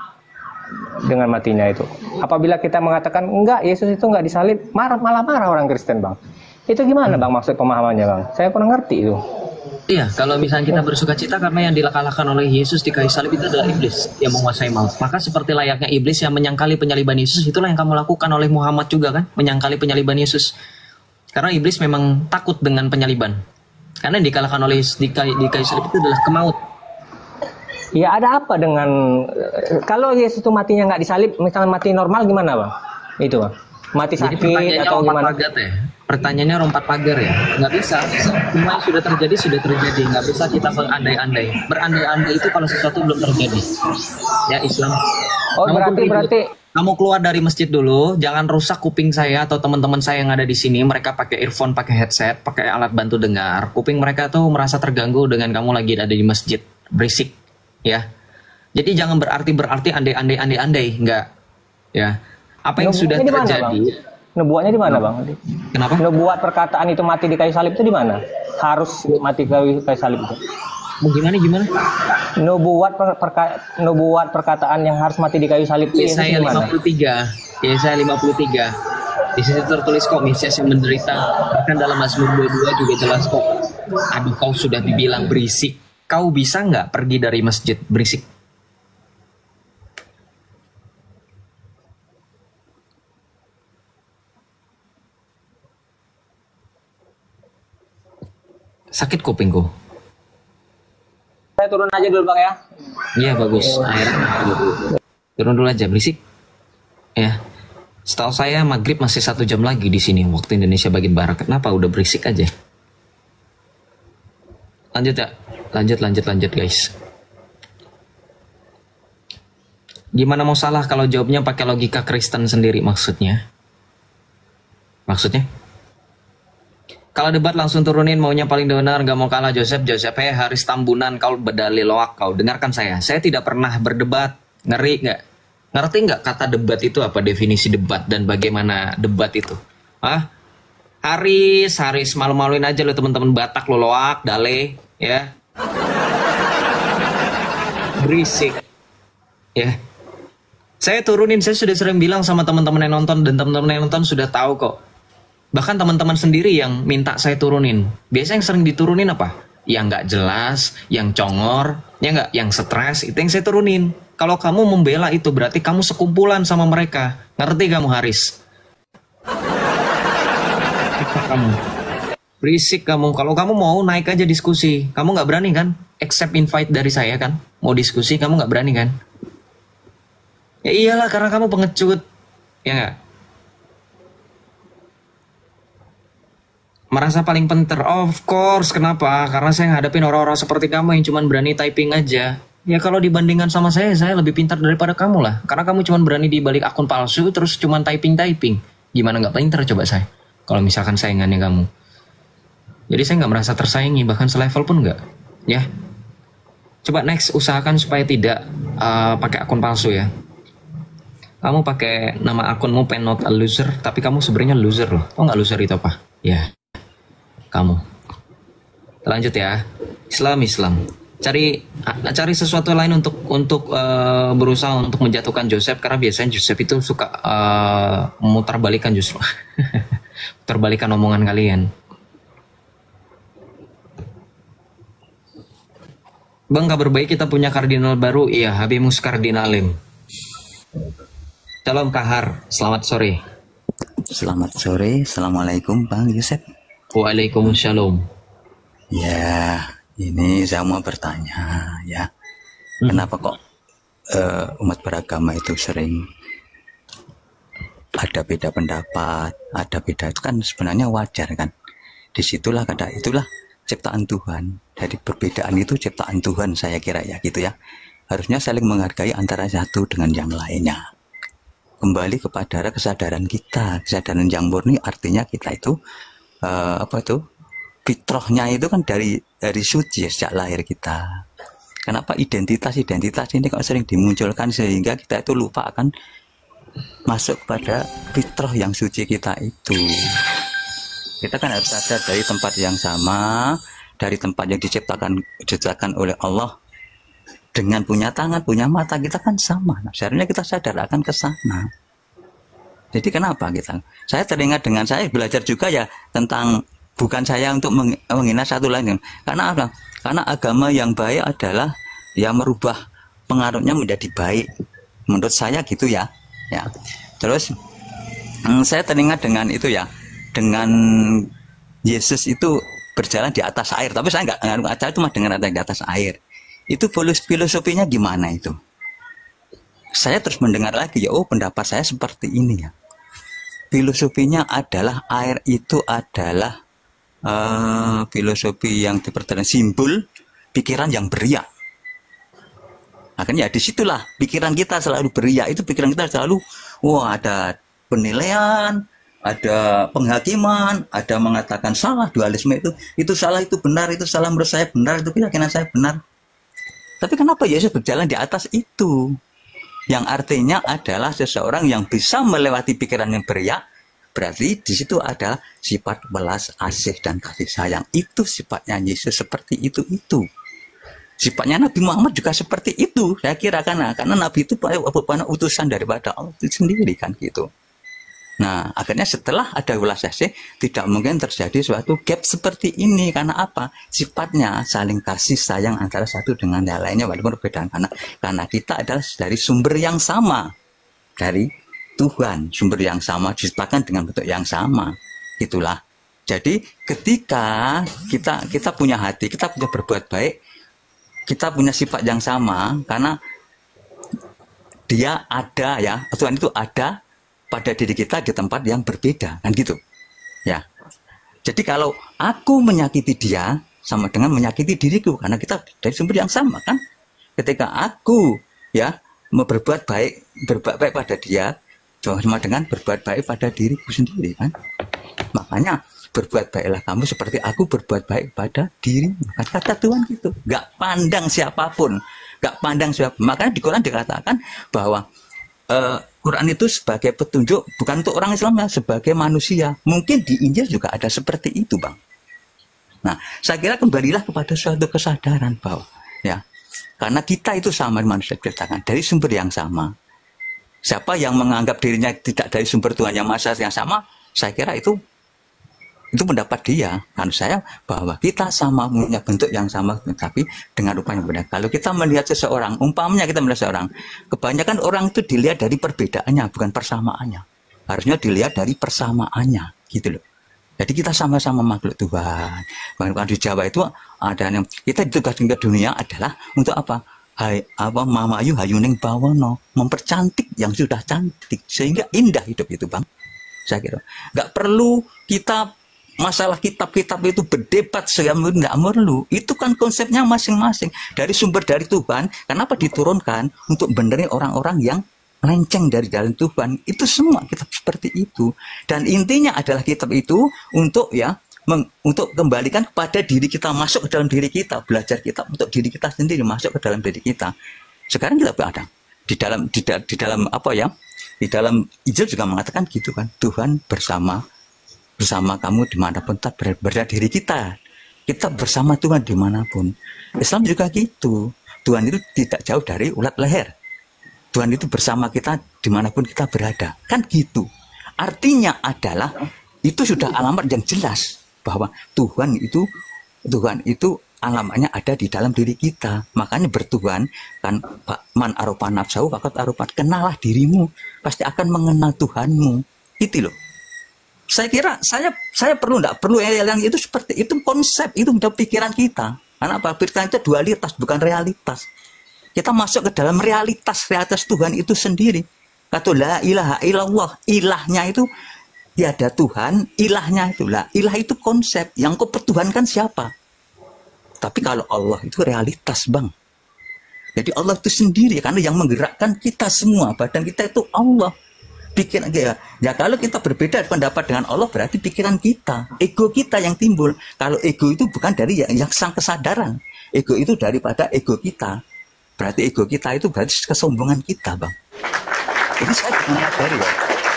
dengan matinya itu. Apabila kita mengatakan enggak, Yesus itu enggak disalib, malah marah orang Kristen, Bang. Itu gimana, Bang, maksud pemahamannya, Bang? Saya kurang ngerti itu. Iya, kalau misalnya kita bersuka cita karena yang dikalahkan oleh Yesus di kayu salib itu adalah iblis yang menguasai maut. Maka seperti layaknya iblis yang menyangkali penyaliban Yesus, itulah yang kamu lakukan oleh Muhammad juga kan, menyangkali penyaliban Yesus. Karena iblis memang takut dengan penyaliban. Karena yang dikalahkan oleh Yesus di kayu salib itu adalah kemaut. Ya ada apa dengan kalau Yesus itu matinya nggak disalib, misalnya mati normal gimana, Bang? Itu, Bang. Mati Jadi sakit pertanyaannya atau lompat gimana? pagar ya? Pertanyaannya lompat pagar ya? Nggak bisa. Semua yang sudah terjadi. Nggak bisa kita berandai-andai. Berandai-andai itu kalau sesuatu belum terjadi. Ya Islam. Oh, berarti Kamu keluar dari masjid dulu, jangan rusak kuping saya atau teman-teman saya yang ada di sini. Mereka pakai earphone, pakai headset, pakai alat bantu dengar. Kuping mereka tuh merasa terganggu dengan kamu lagi ada di masjid. Berisik, ya. Jadi jangan berarti andai-andai, enggak. Ya. Apa yang sudah terjadi? Nubuatnya di mana, Bang? Kenapa? Nubuat perkataan itu mati di kayu salib itu di mana? Harus mati di kayu salib itu. Gimana? Nubuat perkataan yang harus mati di kayu salib itu Yesaya di mana? 53. Yesaya 53. Di situ tertulis kok Mesias yang menderita. Bahkan dalam Mazmur 22 juga jelas kok. Aduh, kau sudah dibilang berisik. Kau bisa nggak pergi dari masjid berisik? Sakit kupingku. Saya turun aja dulu, Bang, ya. Iya bagus. Akhirnya turun dulu aja berisik. Ya. Setahu saya maghrib masih 1 jam lagi di sini waktu Indonesia bagian barat. Kenapa udah berisik aja? Lanjut ya. Lanjut guys. Gimana mau salah kalau jawabnya pakai logika Kristen sendiri maksudnya? Kalau debat langsung turunin maunya paling benar, gak mau kalah Joseph Haris Tambunan, kau berdalil loak kau. Dengarkan saya tidak pernah berdebat. Ngerti nggak kata debat itu apa, definisi debat dan bagaimana debat itu? Haris malu-maluin aja lo teman-teman Batak lo loak, dale, ya. Berisik. Ya. Saya turunin, saya sudah sering bilang sama teman-teman yang nonton dan teman-teman yang nonton sudah tahu kok. Bahkan teman-teman sendiri yang minta saya turunin. Biasanya yang sering diturunin apa? Yang nggak jelas, yang congor, ya nggak, yang stres, itu yang saya turunin. Kalau kamu membela itu berarti kamu sekumpulan sama mereka. Ngerti kamu Haris? Kamu berisik kamu. Kalau kamu mau naik aja diskusi, kamu nggak berani kan? Accept invite dari saya kan? Mau diskusi kamu nggak berani kan? Ya iyalah karena kamu pengecut, ya nggak? Merasa paling pinter, of course. Kenapa? Karena saya ngadepin orang-orang seperti kamu yang cuma berani typing aja. Ya kalau dibandingkan sama saya lebih pintar daripada kamu lah. Karena kamu cuma berani di balik akun palsu terus cuma typing. Gimana nggak pintar coba saya? Kalau misalkan saingannya kamu. Jadi saya nggak merasa tersaingi, bahkan selevel pun nggak. Ya. Coba next usahakan supaya tidak pakai akun palsu ya. Kamu pakai nama akunmu pen not a loser, tapi kamu sebenarnya loser loh. Tau nggak loser itu apa? Ya. Kamu. Lanjut ya. Islam. Cari sesuatu lain untuk berusaha untuk menjatuhkan Joseph, karena biasanya Joseph itu suka memutarbalikkan justru. Terbalikan omongan kalian. Bang, kabar baik, kita punya kardinal baru. Iya, Habemus Kardinalim. Shalom Kahar, selamat sore. Selamat sore, Assalamualaikum Bang Yosep. Waalaikumsalam. Ya, ini saya mau bertanya ya, kenapa kok umat beragama itu sering ada beda pendapat, ada beda, itu kan sebenarnya wajar kan. Disitulah itulah ciptaan Tuhan. Dari perbedaan itu ciptaan Tuhan, saya kira ya gitu ya. Harusnya saling menghargai antara satu dengan yang lainnya. Kembali kepada kesadaran kita, kesadaran yang murni, artinya kita itu fitrahnya itu kan dari suci sejak lahir kita. Kenapa identitas ini kok sering dimunculkan sehingga kita itu lupa akan masuk kepada fitrah yang suci kita itu. Kita kan harus sadar dari tempat yang sama, dari tempat yang diciptakan oleh Allah, dengan punya tangan, punya mata, kita kan sama. Nah, seharusnya kita sadar akan ke sana. Jadi kenapa kita? Saya teringat dengan saya belajar juga ya tentang, bukan saya untuk menghina satu lain. Karena apa? Karena agama yang baik adalah yang merubah pengaruhnya menjadi baik. Menurut saya gitu ya. Ya. Terus saya teringat dengan itu ya, dengan Yesus itu berjalan di atas air. Tapi saya nggak cuma dengan di atas air. Itu filosofinya gimana itu? Saya terus mendengar lagi ya, oh pendapat saya seperti ini ya. Filosofinya adalah air itu adalah filosofi yang diperdalam simbol pikiran yang beria. Akhirnya disitulah pikiran kita selalu beria. Itu pikiran kita selalu, wah ada penilaian, ada penghakiman, ada mengatakan salah, dualisme itu salah, itu benar, itu salah, menurut saya benar, itu keyakinan saya benar. Tapi kenapa Yesus berjalan di atas itu? Yang artinya adalah seseorang yang bisa melewati pikiran yang beria. Berarti di situ ada sifat belas asih dan kasih sayang. Itu sifatnya Yesus, seperti itu. Sifatnya Nabi Muhammad juga seperti itu. Saya kira karena Nabi itu utusan daripada Allah itu sendiri kan gitu. Nah, akhirnya setelah ada belas asih, tidak mungkin terjadi suatu gap seperti ini. Karena apa? Sifatnya saling kasih sayang antara satu dengan yang lainnya walaupun berbeda. Karena kita adalah dari sumber yang sama. Dari Tuhan, sumber yang sama, diciptakan dengan bentuk yang sama. Itulah. Jadi ketika kita punya hati, kita punya berbuat baik, kita punya sifat yang sama, karena dia ada ya, Tuhan itu ada pada diri kita di tempat yang berbeda, kan gitu. Ya. Jadi kalau aku menyakiti dia sama dengan menyakiti diriku, karena kita dari sumber yang sama kan. Ketika aku ya mau berbuat baik pada dia, sama dengan berbuat baik pada diriku sendiri kan. Makanya berbuat baiklah kamu seperti aku berbuat baik pada diri. Kata Tuhan gitu. Gak pandang siapapun. Makanya di Quran dikatakan bahwa Quran itu sebagai petunjuk bukan untuk orang Islam ya, sebagai manusia. Mungkin di Injil juga ada seperti itu, Bang. Nah, saya kira kembalilah kepada suatu kesadaran bahwa ya, karena kita itu sama manusia diciptakan dari sumber yang sama. Siapa yang menganggap dirinya tidak dari sumber Tuhan yang Maha Esa yang sama, saya kira itu pendapat dia. Kan saya bahwa kita sama, punya bentuk yang sama, tapi dengan rupa yang berbeda. Kalau kita melihat seseorang, umpamanya kita melihat seseorang, kebanyakan orang itu dilihat dari perbedaannya, bukan persamaannya. Harusnya dilihat dari persamaannya, gitu loh. Jadi kita sama-sama makhluk Tuhan. Bahkan di Jawa itu ada yang kita ditugaskan ke dunia adalah untuk apa? Mamayu hayuning bawono, mempercantik yang sudah cantik sehingga indah hidup itu, Bang. Saya kira nggak perlu kita masalah kitab-kitab itu berdebat sehingga nggak perlu. Itu kan konsepnya masing-masing dari sumber dari Tuhan. Kenapa diturunkan untuk benerin orang-orang yang lenceng dari jalan Tuhan? Itu semua kitab seperti itu. Dan intinya adalah kitab itu untuk ya untuk kembalikan kepada diri kita, masuk ke dalam diri kita, belajar kitab untuk diri kita sendiri, masuk ke dalam diri kita. Sekarang kita ada di dalam apa ya? Di dalam Injil juga mengatakan gitu kan, Tuhan bersama kamu dimanapun kita berada diri kita. Kita bersama Tuhan dimanapun. Islam juga gitu. Tuhan itu tidak jauh dari ulat leher. Tuhan itu bersama kita dimanapun kita berada. Kan gitu. Artinya adalah itu sudah alamat yang jelas bahwa Tuhan itu alamatnya ada di dalam diri kita. Makanya bertuhan kan, man arofa nafsahu faqad arafat, kenalah dirimu, pasti akan mengenal Tuhanmu. Itu loh. Saya kira saya enggak perlu yang itu, seperti itu konsep, itu udah pikiran kita. Karena apa? Pikiran itu dualitas, bukan realitas. Kita masuk ke dalam realitas Tuhan itu sendiri. Kata la ilaha illallah, ilahnya itu tiada Tuhan, ilahnya itulah. Ilah itu konsep, yang kau pertuhankan siapa? Tapi kalau Allah itu realitas, Bang. Jadi Allah itu sendiri, karena yang menggerakkan kita semua, badan kita itu Allah. Pikiran ya kalau kita berbeda pendapat dengan Allah, berarti pikiran kita, ego kita yang timbul. Kalau ego itu bukan dari yang sang kesadaran, ego itu daripada ego kita. Berarti ego kita itu berarti kesombongan kita, Bang. Ini saya bukan mengajari ya.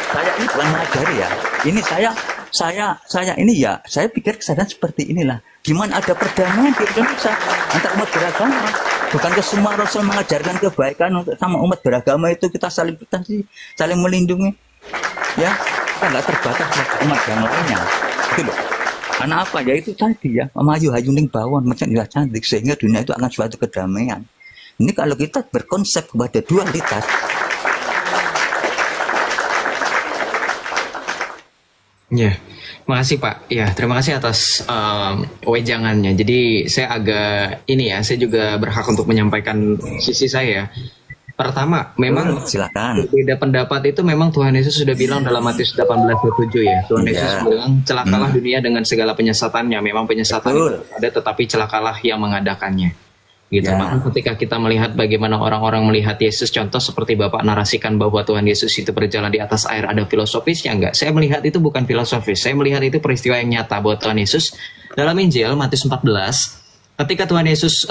Saya ini bukan mengajari ya. Ini saya ini ya, saya pikir kesadaran seperti inilah. Gimana ada perdamaian di Indonesia antar umat beragama? Bukankah semua Rasul mengajarkan kebaikan untuk sama umat beragama itu kita saling melindungi? Ya, kita nggak terbatas pada umat yang lainnya. Itu loh. Karena apa? Ya itu tadi ya, memayu hayuning bawon, macam indah cantik, sehingga dunia itu akan suatu kedamaian. Ini kalau kita berkonsep kepada dualitas. Ya, makasih Pak. Ya, terima kasih atas wejangannya. Jadi saya agak saya juga berhak untuk menyampaikan sisi saya. Pertama, memang silakan. Beda pendapat itu memang Tuhan Yesus sudah bilang dalam Matius 18:7 ya. Tuhan Yesus bilang, celakalah dunia dengan segala penyesatannya. Memang penyesatan ada, tetapi celakalah yang mengadakannya. Gitu. Maka ketika kita melihat bagaimana orang-orang melihat Yesus, contoh seperti Bapak narasikan bahwa Tuhan Yesus itu berjalan di atas air, ada filosofisnya enggak? Saya melihat itu bukan filosofis, saya melihat itu peristiwa yang nyata bahwa Tuhan Yesus dalam Injil Matius 14, ketika Tuhan Yesus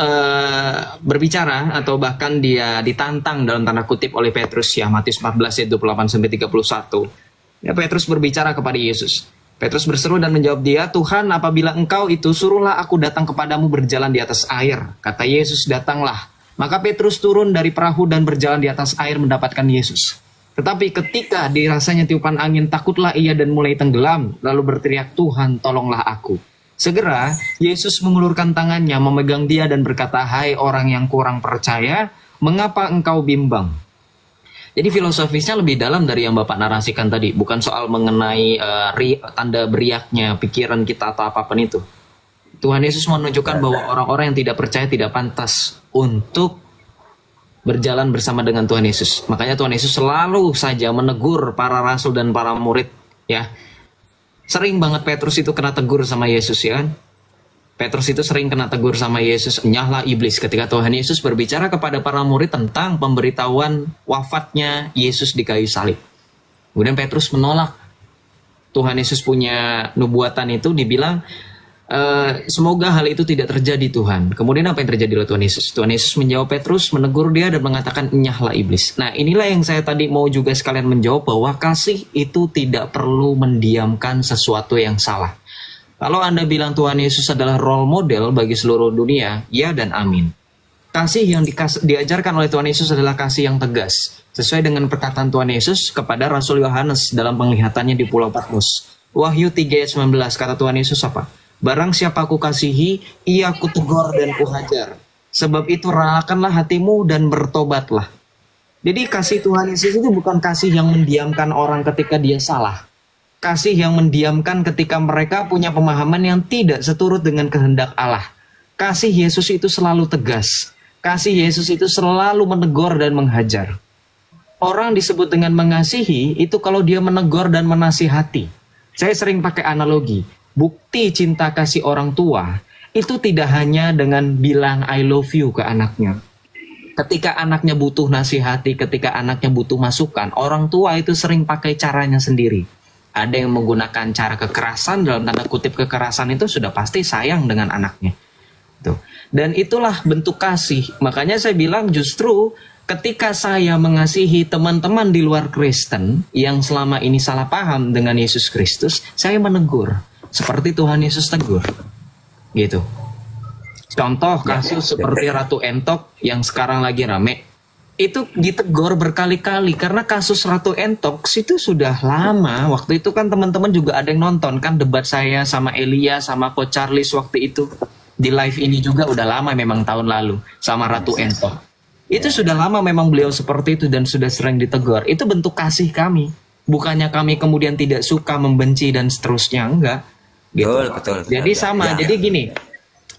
berbicara atau bahkan dia ditantang dalam tanda kutip oleh Petrus ya, Matius 14 ayat 28-31. Ya, Petrus berbicara kepada Yesus. Petrus berseru dan menjawab dia, Tuhan, apabila engkau itu, suruhlah aku datang kepadamu berjalan di atas air. Kata Yesus, datanglah. Maka Petrus turun dari perahu dan berjalan di atas air mendapatkan Yesus. Tetapi ketika dirasanya tiupan angin, takutlah ia dan mulai tenggelam. Lalu berteriak, Tuhan, tolonglah aku. Segera, Yesus mengulurkan tangannya, memegang dia dan berkata, hai orang yang kurang percaya, mengapa engkau bimbang? Jadi filosofisnya lebih dalam dari yang Bapak narasikan tadi. Bukan soal mengenai tanda beriaknya pikiran kita atau apapun itu. Tuhan Yesus menunjukkan bahwa orang-orang yang tidak percaya tidak pantas untuk berjalan bersama dengan Tuhan Yesus. Makanya Tuhan Yesus selalu saja menegur para rasul dan para murid. Ya, sering banget Petrus itu kena tegur sama Yesus ya kan. Petrus itu sering kena tegur sama Yesus, nyahlah iblis, ketika Tuhan Yesus berbicara kepada para murid tentang pemberitahuan wafatnya Yesus di kayu salib. Kemudian Petrus menolak. Tuhan Yesus punya nubuatan itu, dibilang semoga hal itu tidak terjadi Tuhan. Kemudian apa yang terjadi oleh Tuhan Yesus? Tuhan Yesus menjawab Petrus, menegur dia dan mengatakan nyahlah iblis. Nah, inilah yang saya tadi mau juga sekalian menjawab bahwa kasih itu tidak perlu mendiamkan sesuatu yang salah. Kalau Anda bilang Tuhan Yesus adalah role model bagi seluruh dunia, ya dan amin. Kasih yang diajarkan oleh Tuhan Yesus adalah kasih yang tegas. Sesuai dengan perkataan Tuhan Yesus kepada Rasul Yohanes dalam penglihatannya di Pulau Patmos. Wahyu 3 ayat 19, kata Tuhan Yesus apa? Barang siapa ku kasihi, ia ku tegur dan ku hajar. Sebab itu relakanlah hatimu dan bertobatlah. Jadi kasih Tuhan Yesus itu bukan kasih yang mendiamkan orang ketika dia salah. Kasih yang mendiamkan ketika mereka punya pemahaman yang tidak seturut dengan kehendak Allah. Kasih Yesus itu selalu tegas. Kasih Yesus itu selalu menegur dan menghajar. Orang disebut dengan mengasihi itu kalau dia menegur dan menasihati. Saya sering pakai analogi. Bukti cinta kasih orang tua itu tidak hanya dengan bilang I love you ke anaknya. Ketika anaknya butuh nasihati, ketika anaknya butuh masukan, orang tua itu sering pakai caranya sendiri. Ada yang menggunakan cara kekerasan, dalam tanda kutip kekerasan itu sudah pasti sayang dengan anaknya. Tuh. Dan itulah bentuk kasih. Makanya saya bilang justru ketika saya mengasihi teman-teman di luar Kristen yang selama ini salah paham dengan Yesus Kristus, saya menegur. Seperti Tuhan Yesus tegur. gitu. Contoh kasus seperti Ratu Entok yang sekarang lagi rame, itu ditegur berkali-kali karena kasus Ratu Entok itu sudah lama. Waktu itu kan teman-teman juga ada yang nonton kan debat saya sama Elia sama Coach Charles waktu itu di live ini juga udah lama, memang tahun lalu sama Ratu Entok. Itu sudah lama memang beliau seperti itu dan sudah sering ditegur. Itu bentuk kasih kami. Bukannya kami kemudian tidak suka, membenci dan seterusnya, enggak. Gitu. Betul. Jadi sama. Ya. Jadi gini.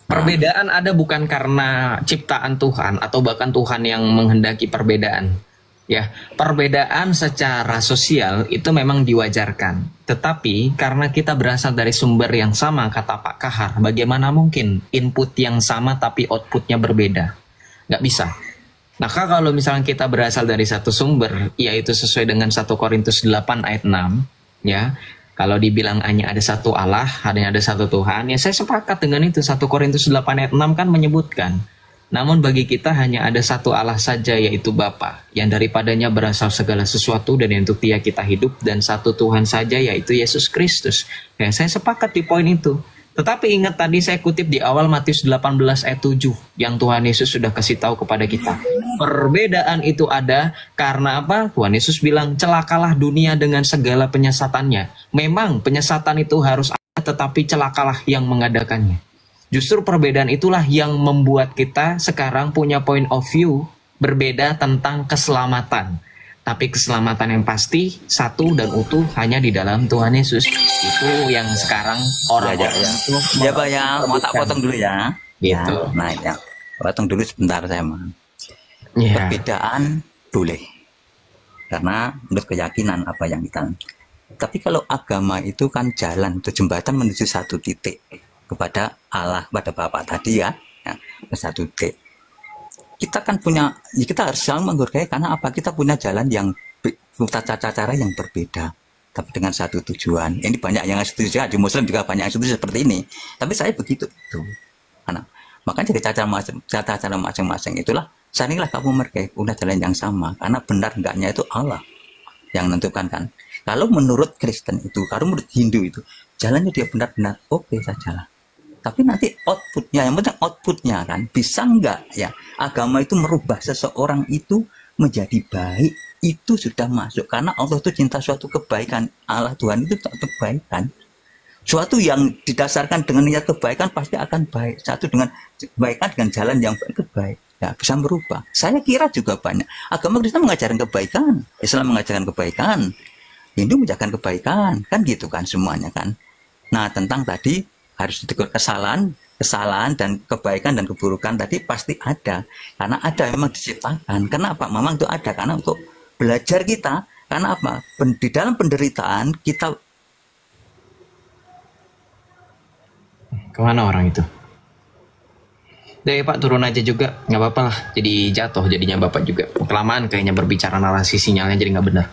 Perbedaan ada bukan karena ciptaan Tuhan atau bahkan Tuhan yang menghendaki perbedaan. Ya, perbedaan secara sosial itu memang diwajarkan. Tetapi karena kita berasal dari sumber yang sama, kata Pak Kahar, bagaimana mungkin input yang sama tapi outputnya berbeda? Nggak bisa. Maka kalau misalnya kita berasal dari satu sumber, yaitu sesuai dengan 1 Korintus 8 ayat 6, ya. Kalau dibilang hanya ada satu Allah, hanya ada satu Tuhan, ya saya sepakat dengan itu. 1 Korintus 8 ayat 6 kan menyebutkan. Namun bagi kita hanya ada satu Allah saja, yaitu Bapa, yang daripadanya berasal segala sesuatu dan untuk Dia kita hidup, dan satu Tuhan saja, yaitu Yesus Kristus. Ya, saya sepakat di poin itu. Tetapi ingat tadi saya kutip di awal Matius 18 ayat 7 yang Tuhan Yesus sudah kasih tahu kepada kita. Perbedaan itu ada karena apa? Tuhan Yesus bilang celakalah dunia dengan segala penyesatannya. Memang penyesatan itu harus ada, tetapi celakalah yang mengadakannya. Justru perbedaan itulah yang membuat kita sekarang punya point of view berbeda tentang keselamatan. Tapi keselamatan yang pasti, satu dan utuh hanya di dalam Tuhan Yesus. Itu yang sekarang orang-orang itu Ya Pak ya, mau tak potong dulu ya. Gitu. Ya, nah ya, potong dulu sebentar saya mah. Ya. Perbedaan boleh. Karena menurut keyakinan apa yang kita. Tapi kalau agama itu kan jalan, itu jembatan menuju satu titik kepada Allah, kepada Bapa tadi ya, ke satu titik. Kita kan punya, ya kita harus selalu menghargai karena apa? Kita punya jalan yang tata cara yang berbeda, tapi dengan satu tujuan. Ini banyak yang setuju, di Muslim juga banyak yang setuju seperti ini. Tapi saya begitu tuh, karena makanya dari cara masing-masing itulah saringlah kamu menghargai punya jalan yang sama, karena benar enggaknya itu Allah yang menentukan kan. Kalau menurut Kristen itu, kalau menurut Hindu itu, jalannya dia benar-benar oke saja lah. Tapi nanti outputnya, yang penting outputnya kan, bisa enggak ya agama itu merubah seseorang itu menjadi baik, itu sudah masuk. Karena Allah itu cinta suatu kebaikan, Allah Tuhan itu tak kebaikan. Suatu yang didasarkan dengan niat kebaikan pasti akan baik. Satu dengan kebaikan, dengan jalan yang baik, ya bisa merubah. Saya kira juga banyak agama Kristen mengajarkan kebaikan, Islam mengajarkan kebaikan, Hindu mengajarkan kebaikan, kan gitu kan semuanya kan. Nah tentang tadi harus ditegur kesalahan dan kebaikan dan keburukan tadi pasti ada, karena ada memang diciptakan. Kenapa? Memang itu ada karena untuk belajar kita. Karena apa? Di dalam penderitaan kita. Kemana orang itu? Deh Pak turun aja juga, nggak apa-apa lah. Jadi jatuh jadinya Bapak juga. Kelamaan kayaknya berbicara, narasi sinyalnya jadi nggak benar.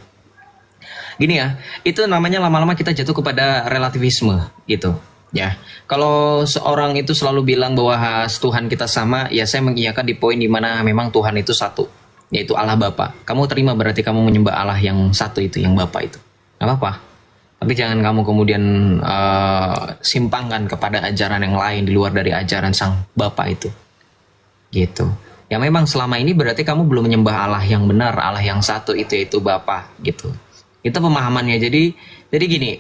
Gini ya, itu namanya lama-lama kita jatuh kepada relativisme gitu. Ya, kalau seorang itu selalu bilang bahwa Tuhan kita sama, ya saya mengiyakan di poin dimana memang Tuhan itu satu, yaitu Allah Bapa. Kamu terima berarti kamu menyembah Allah yang satu itu, yang Bapa itu. Gak apa-apa. Tapi jangan kamu kemudian simpangkan kepada ajaran yang lain di luar dari ajaran Sang Bapa itu. Gitu. Ya memang selama ini berarti kamu belum menyembah Allah yang benar, Allah yang satu itu, yaitu Bapa gitu. Itu pemahamannya. Jadi gini,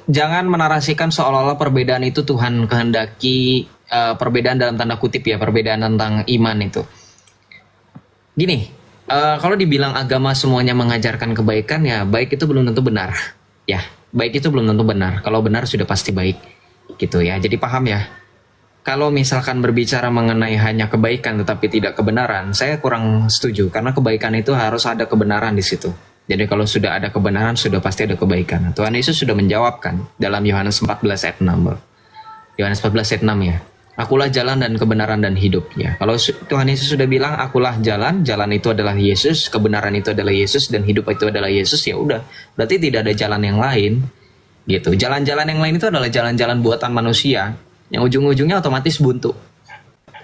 jangan menarasikan seolah-olah perbedaan itu Tuhan kehendaki, perbedaan dalam tanda kutip ya, perbedaan tentang iman itu. Gini, kalau dibilang agama semuanya mengajarkan kebaikan, ya baik itu belum tentu benar. Ya, baik itu belum tentu benar. Kalau benar sudah pasti baik, gitu ya. Jadi paham ya. Kalau misalkan berbicara mengenai hanya kebaikan tetapi tidak kebenaran, saya kurang setuju. Karena kebaikan itu harus ada kebenaran di situ. Jadi kalau sudah ada kebenaran, sudah pasti ada kebaikan. Tuhan Yesus sudah menjawabkan dalam Yohanes 14 ayat 6. Yohanes 14 ayat 6 ya. Akulah jalan dan kebenaran dan hidup ya. Kalau Tuhan Yesus sudah bilang akulah jalan, jalan itu adalah Yesus, kebenaran itu adalah Yesus, dan hidup itu adalah Yesus, ya udah. Berarti tidak ada jalan yang lain. Gitu. Jalan-jalan yang lain itu adalah jalan-jalan buatan manusia yang ujung-ujungnya otomatis buntu.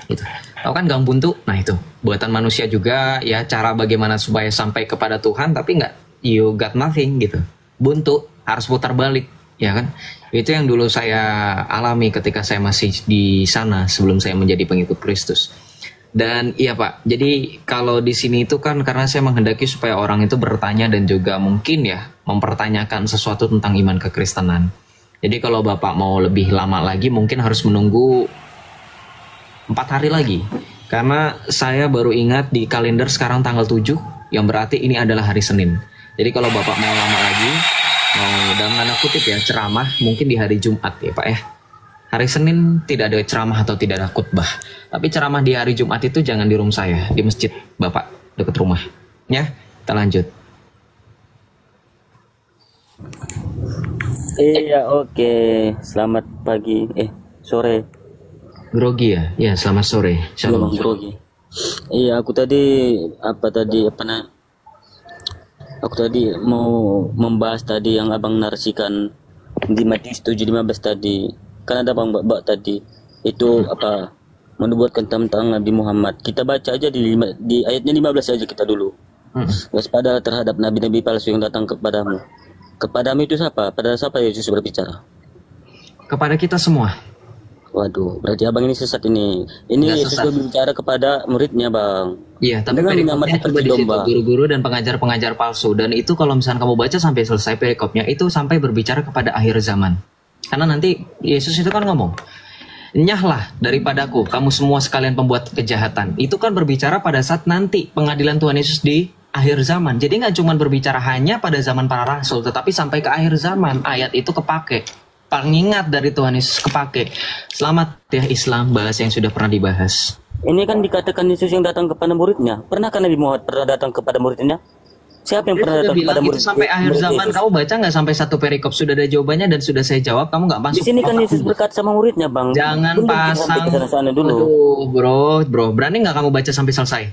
Gitu. Tahu kan gang buntu? Nah itu buatan manusia juga ya, cara bagaimana supaya sampai kepada Tuhan, tapi nggak, you got nothing gitu. Buntu, harus putar balik ya kan? Itu yang dulu saya alami ketika saya masih di sana sebelum saya menjadi pengikut Kristus. Dan iya Pak, jadi kalau di sini itu kan karena saya menghendaki supaya orang itu bertanya dan juga mungkin ya mempertanyakan sesuatu tentang iman kekristenan. Jadi kalau Bapak mau lebih lama lagi mungkin harus menunggu 4 hari lagi. Karena saya baru ingat di kalender sekarang tanggal 7, yang berarti ini adalah hari Senin. Jadi kalau Bapak mau lama lagi, mau dalam tanda kutip ya ceramah, mungkin di hari Jumat ya Pak ya. Hari Senin tidak ada ceramah atau tidak ada khutbah. Tapi ceramah di hari Jumat itu jangan di room saya, di masjid Bapak dekat rumah. Ya, kita lanjut. Iya, oke. Selamat pagi. Sore. Grogi ya? Ya, selamat sore. Shalom. Grogi. Iya, aku tadi aku tadi mau membahas tadi yang abang narasikan di Matius 7:15 tadi. Kan ada bang Mbak tadi itu menubuatkan tentang Nabi Muhammad. Kita baca aja di ayatnya 15 saja kita dulu. Waspada terhadap nabi-nabi palsu yang datang kepadamu. Kepadamu itu siapa? Pada siapa Yesus berbicara? Kepada kita semua. Waduh, berarti abang ini sesat ini. Ini Yesus berbicara kepada muridnya, Bang. Iya, tapi perikopnya coba di situ guru-guru dan pengajar-pengajar palsu. Dan itu kalau misalnya kamu baca sampai selesai perikopnya, itu sampai berbicara kepada akhir zaman. Karena nanti Yesus itu kan ngomong, nyahlah daripadaku, kamu semua sekalian pembuat kejahatan. Itu kan berbicara pada saat nanti pengadilan Tuhan Yesus di akhir zaman. Jadi nggak cuma berbicara hanya pada zaman para rasul, tetapi sampai ke akhir zaman ayat itu kepake. Pengingat dari Tuhan Yesus kepake. Selamat ya Islam, bahasa yang sudah pernah dibahas. Ini kan dikatakan Yesus yang datang kepada muridnya. Pernahkah Nabi Muhammad pernah datang kepada muridnya? Siapa yang pernah datang kepada murid? Itu sampai akhir zaman Yesus. Kamu baca nggak sampai satu perikop sudah ada jawabannya dan sudah saya jawab, kamu nggak masuk. Di sini kan Yesus berkata sama muridnya, Bang. Jangan pasang sana dulu. Aduh, bro, berani nggak kamu baca sampai selesai?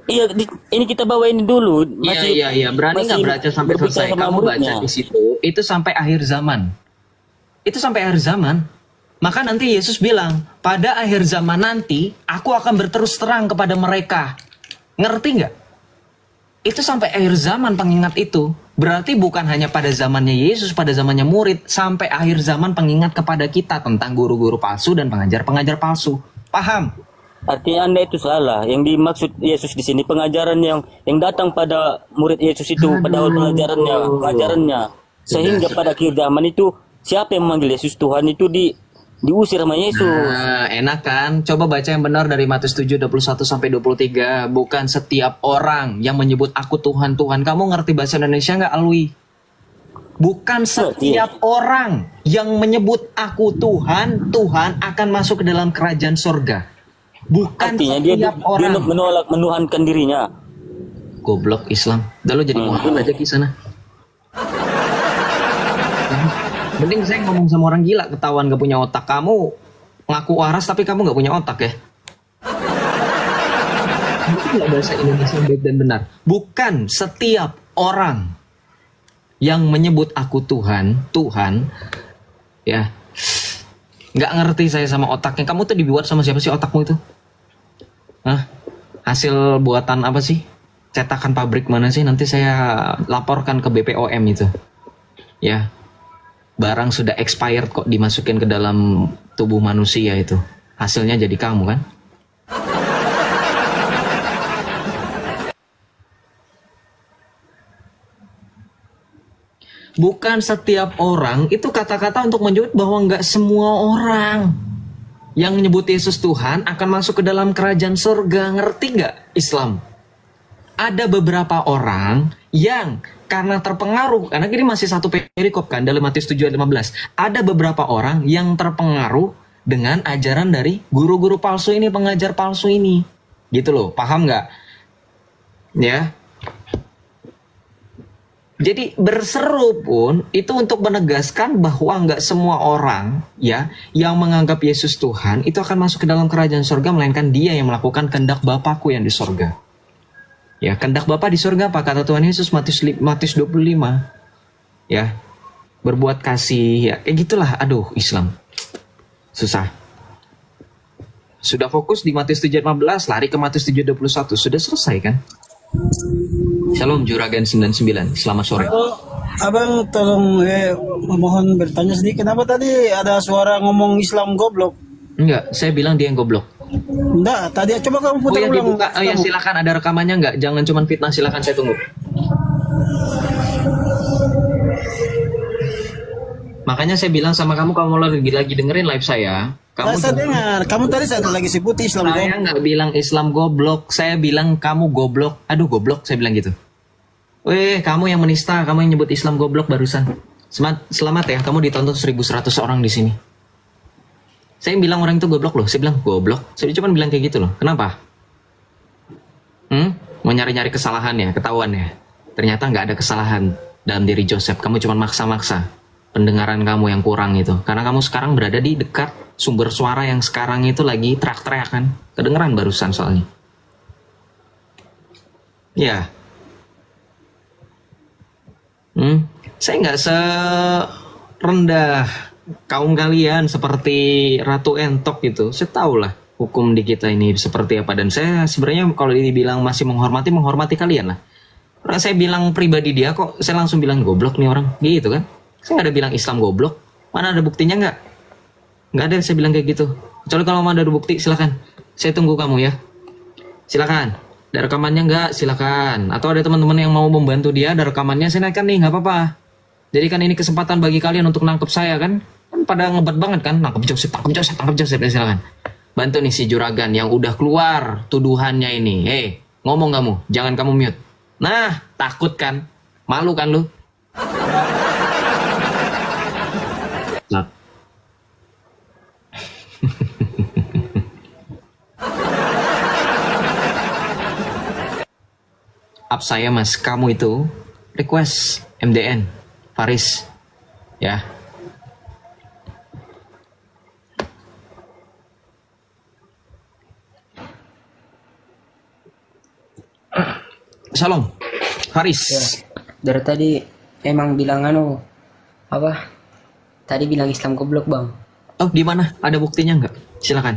Iya, ini kita bawa ini dulu. Iya, berani nggak baca sampai selesai? Kamu baca di situ, itu sampai akhir zaman. Itu sampai akhir zaman. Maka nanti Yesus bilang, pada akhir zaman nanti, aku akan berterus terang kepada mereka. Ngerti nggak? Itu sampai akhir zaman pengingat itu. Berarti bukan hanya pada zamannya Yesus, pada zamannya murid. Sampai akhir zaman pengingat kepada kita tentang guru-guru palsu dan pengajar-pengajar palsu. Paham? Artinya Anda itu salah. Yang dimaksud Yesus di sini pengajaran yang datang pada murid Yesus itu. Pada awal pengajarannya. Sehingga pada akhir zaman itu, siapa yang memanggil Yesus Tuhan itu diusir sama Yesus. Nah, enak kan? Coba baca yang benar dari Matius 7:21-23. Bukan setiap orang yang menyebut aku Tuhan, Tuhan. Kamu ngerti bahasa Indonesia nggak, Alwi? Bukan setiap orang yang menyebut aku Tuhan, Tuhan akan masuk ke dalam kerajaan surga. Bukan artinya setiap orang. Dia menolak menuhankan dirinya. Goblok Islam. Udah lo jadi Muhammad aja di sana. Mending saya ngomong sama orang gila, ketahuan gak punya otak. Kamu ngaku waras tapi kamu gak punya otak ya. Itu gak bahasa Indonesia yang baik dan benar. Bukan setiap orang yang menyebut aku Tuhan, Tuhan, ya, gak ngerti saya sama otaknya. Kamu tuh dibuat sama siapa sih otakmu itu? Hah? Hasil buatan apa sih? Cetakan pabrik mana sih? Nanti saya laporkan ke BPOM itu. Ya. Barang sudah expired kok dimasukin ke dalam tubuh manusia itu. Hasilnya jadi kamu kan? Bukan setiap orang, itu kata-kata untuk menyebut bahwa nggak semua orang yang menyebut Yesus Tuhan akan masuk ke dalam kerajaan surga. Ngerti nggak Islam? Ada beberapa orang yang karena terpengaruh, karena ini masih satu perikop kan dalam Matius 7:15. Ada beberapa orang yang terpengaruh dengan ajaran dari guru-guru palsu ini, pengajar palsu ini. Gitu loh, paham nggak? Ya. Jadi berseru pun itu untuk menegaskan bahwa nggak semua orang ya yang menganggap Yesus Tuhan itu akan masuk ke dalam kerajaan surga, melainkan dia yang melakukan kehendak Bapakku yang di surga. Ya, kehendak Bapa di surga apa? Kata Tuhan Yesus Matius 25. Ya, berbuat kasih, ya kayak gitulah. Aduh, Islam. Susah. Sudah fokus di Matius 7:15, lari ke Matius 7:21. Sudah selesai kan? Shalom Juragan 99. Selamat sore. Abang tolong mohon bertanya sedikit. Kenapa tadi ada suara ngomong Islam goblok? Enggak, saya bilang dia yang goblok. Enggak, tadi coba kamu Oh putar ya ulang. dibuka, oh ya silakan, ada rekamannya nggak? Jangan cuma fitnah, silakan saya tunggu. Makanya saya bilang sama kamu lagi dengerin live saya. Kamu Saya dengar, kamu tadi satu lagi sebutin Islam saya goblok. nggak bilang Islam goblok, saya bilang kamu goblok. Aduh goblok, saya bilang gitu. Weh, kamu yang menista, kamu yang nyebut Islam goblok barusan. Selamat ya, kamu ditonton 1.100 orang di sini. Saya bilang orang itu goblok loh, saya bilang goblok. Saya cuma bilang kayak gitu loh. Kenapa? Mau nyari-nyari kesalahan ya, ketahuan ya. Ternyata nggak ada kesalahan dalam diri Joseph. Kamu cuma maksa-maksa pendengaran kamu yang kurang itu. Karena kamu sekarang berada di dekat sumber suara yang sekarang itu lagi teriak-teriak kan. Kedengeran barusan soalnya. Ya. Saya nggak serendah kaum kalian seperti Ratu Entok gitu. Saya tahu lah hukum di kita ini seperti apa. Dan saya sebenarnya kalau dibilang masih menghormati kalian lah. Karena saya bilang pribadi dia kok, saya langsung bilang goblok nih orang. Gitu kan. Saya nggak ada bilang Islam goblok. Mana ada buktinya nggak? Nggak ada saya bilang kayak gitu. Kecuali kalau mau ada bukti silakan. Saya tunggu kamu ya. Silakan. Ada rekamannya nggak? Silakan. Atau ada teman-teman yang mau membantu dia, ada rekamannya, saya naikkan nih, nggak apa-apa. Jadi kan ini kesempatan bagi kalian untuk nangkep saya kan? Kan pada ngebat banget kan? Nangkep Joseph. Ya, silakan. Bantu nih si juragan yang udah keluar tuduhannya ini. Ngomong kamu, jangan kamu mute. Nah, takut kan? Malu kan lu? Nah. Up saya mas, kamu itu request MDN Faris ya. Shalom Faris ya, dari tadi emang bilang apa tadi bilang Islam goblok bang. Oh di mana, ada buktinya nggak? Silakan.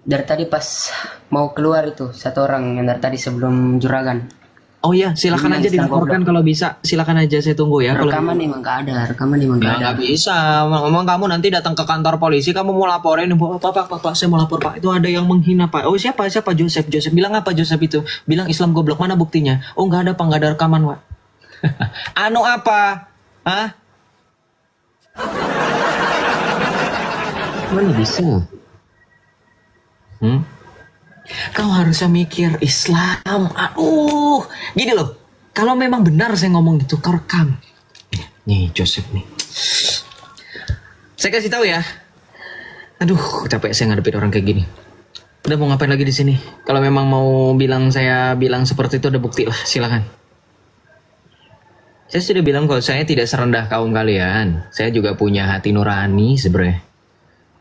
Dari tadi pas mau keluar itu satu orang yang dari tadi sebelum juragan. Oh iya, silakan aja dilaporkan kalau bisa. Silakan aja, saya tunggu ya. Rekaman emang nggak ada, Nggak bisa. Ngomong kamu nanti datang ke kantor polisi, kamu mau laporin, Pak, saya mau lapor Pak. Itu ada yang menghina Pak. Oh siapa Joseph? Bilang apa Joseph itu? Bilang Islam goblok, mana buktinya? Oh nggak ada Pak, nggak ada rekaman Pak. Anu apa? Hah? Mana bisa? Kau harusnya mikir Islam. Aduh, gini loh. Kalau memang benar saya ngomong gitu, kau rekam. Nih Joseph nih. Saya kasih tahu ya. Aduh, capek saya ngadepin orang kayak gini. Udah mau ngapain lagi di sini? Kalau memang mau saya bilang seperti itu, ada bukti lah. Silakan. Saya sudah bilang kalau saya tidak serendah kaum kalian. Saya juga punya hati nurani sebenarnya.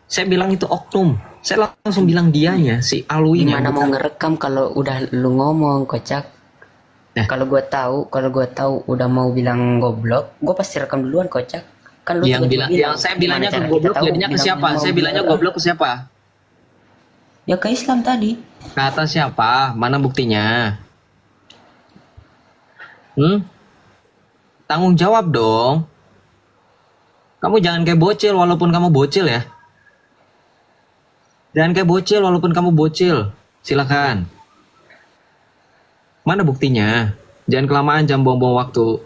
Saya bilang itu oknum. Saya langsung bilang dianya, si Alwi. Gimana mau ngerekam kalau udah lu ngomong, kocak? Kalau gue tahu udah mau bilang goblok, gue pasti rekam duluan, kocak. Kan lu yang saya bilangnya ke goblok, jadinya ke siapa? Saya bilangnya goblok ke siapa? Ya ke Islam tadi. Kata siapa? Mana buktinya? Tanggung jawab dong. Kamu jangan kayak bocil walaupun kamu bocil ya. Jangan kayak bocil walaupun kamu bocil. Silakan. Mana buktinya? Jangan kelamaan, jangan buang-buang waktu.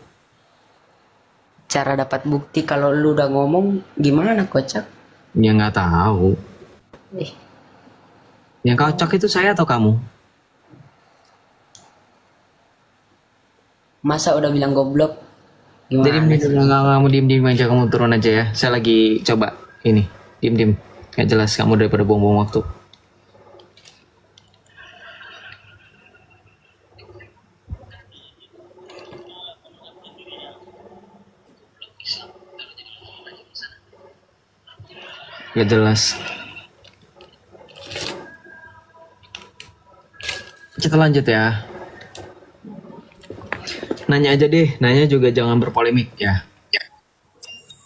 Cara dapat bukti kalau lu udah ngomong gimana, kocak? Ya nggak tahu. Yang kocak itu saya atau kamu? Masa udah bilang goblok? Gimana? Jadi kamu diem aja, kamu turun aja ya. Saya lagi coba ini. Diem. Gak jelas kamu daripada buang-buang waktu. Gak jelas. Kita lanjut ya. Nanya aja deh. Nanya juga jangan berpolemik ya.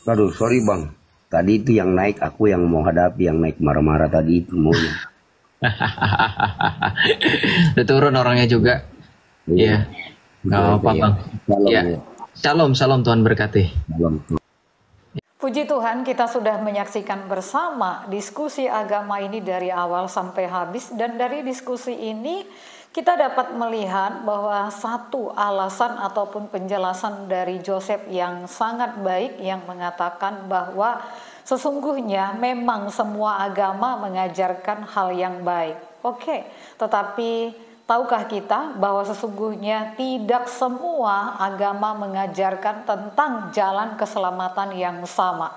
Aduh, sorry bang. Tadi itu yang naik, aku yang mau hadapi, yang naik marah-marah tadi itu maunya. Udah turun orangnya juga. Iya. Gak apa-apa bang. Ya. Shalom, shalom, Tuhan berkati. Puji Tuhan, kita sudah menyaksikan bersama diskusi agama ini dari awal sampai habis, dan dari diskusi ini kita dapat melihat bahwa satu alasan ataupun penjelasan dari Joseph yang sangat baik yang mengatakan bahwa sesungguhnya memang semua agama mengajarkan hal yang baik. Oke, tetapi tahukah kita bahwa sesungguhnya tidak semua agama mengajarkan tentang jalan keselamatan yang sama.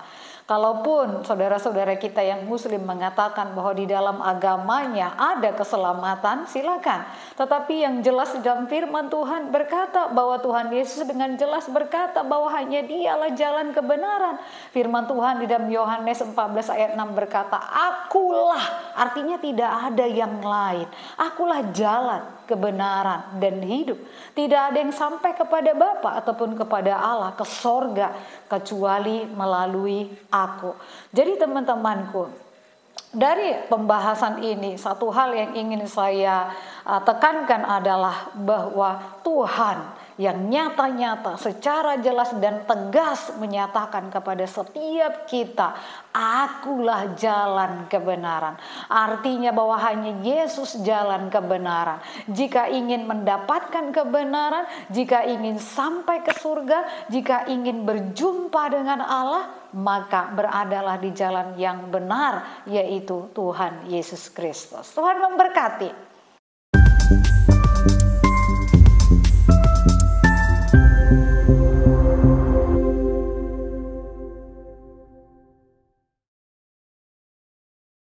Kalaupun saudara-saudara kita yang muslim mengatakan bahwa di dalam agamanya ada keselamatan, silakan. Tetapi yang jelas dalam firman Tuhan berkata bahwa Tuhan Yesus dengan jelas berkata bahwa hanya Dialah jalan kebenaran. Firman Tuhan di dalam Yohanes 14 ayat 6 berkata, "Akulah," artinya tidak ada yang lain. "Akulah jalan, kebenaran, dan hidup. Tidak ada yang sampai kepada Bapa ataupun kepada Allah, ke sorga, kecuali melalui aku." Jadi teman-temanku, dari pembahasan ini satu hal yang ingin saya tekankan adalah bahwa Tuhan yang nyata-nyata secara jelas dan tegas menyatakan kepada setiap kita, "Akulah jalan kebenaran." Artinya bahwa hanya Yesus jalan kebenaran. Jika ingin mendapatkan kebenaran, jika ingin sampai ke surga, jika ingin berjumpa dengan Allah, maka beradalah di jalan yang benar, yaitu Tuhan Yesus Kristus. Tuhan memberkati.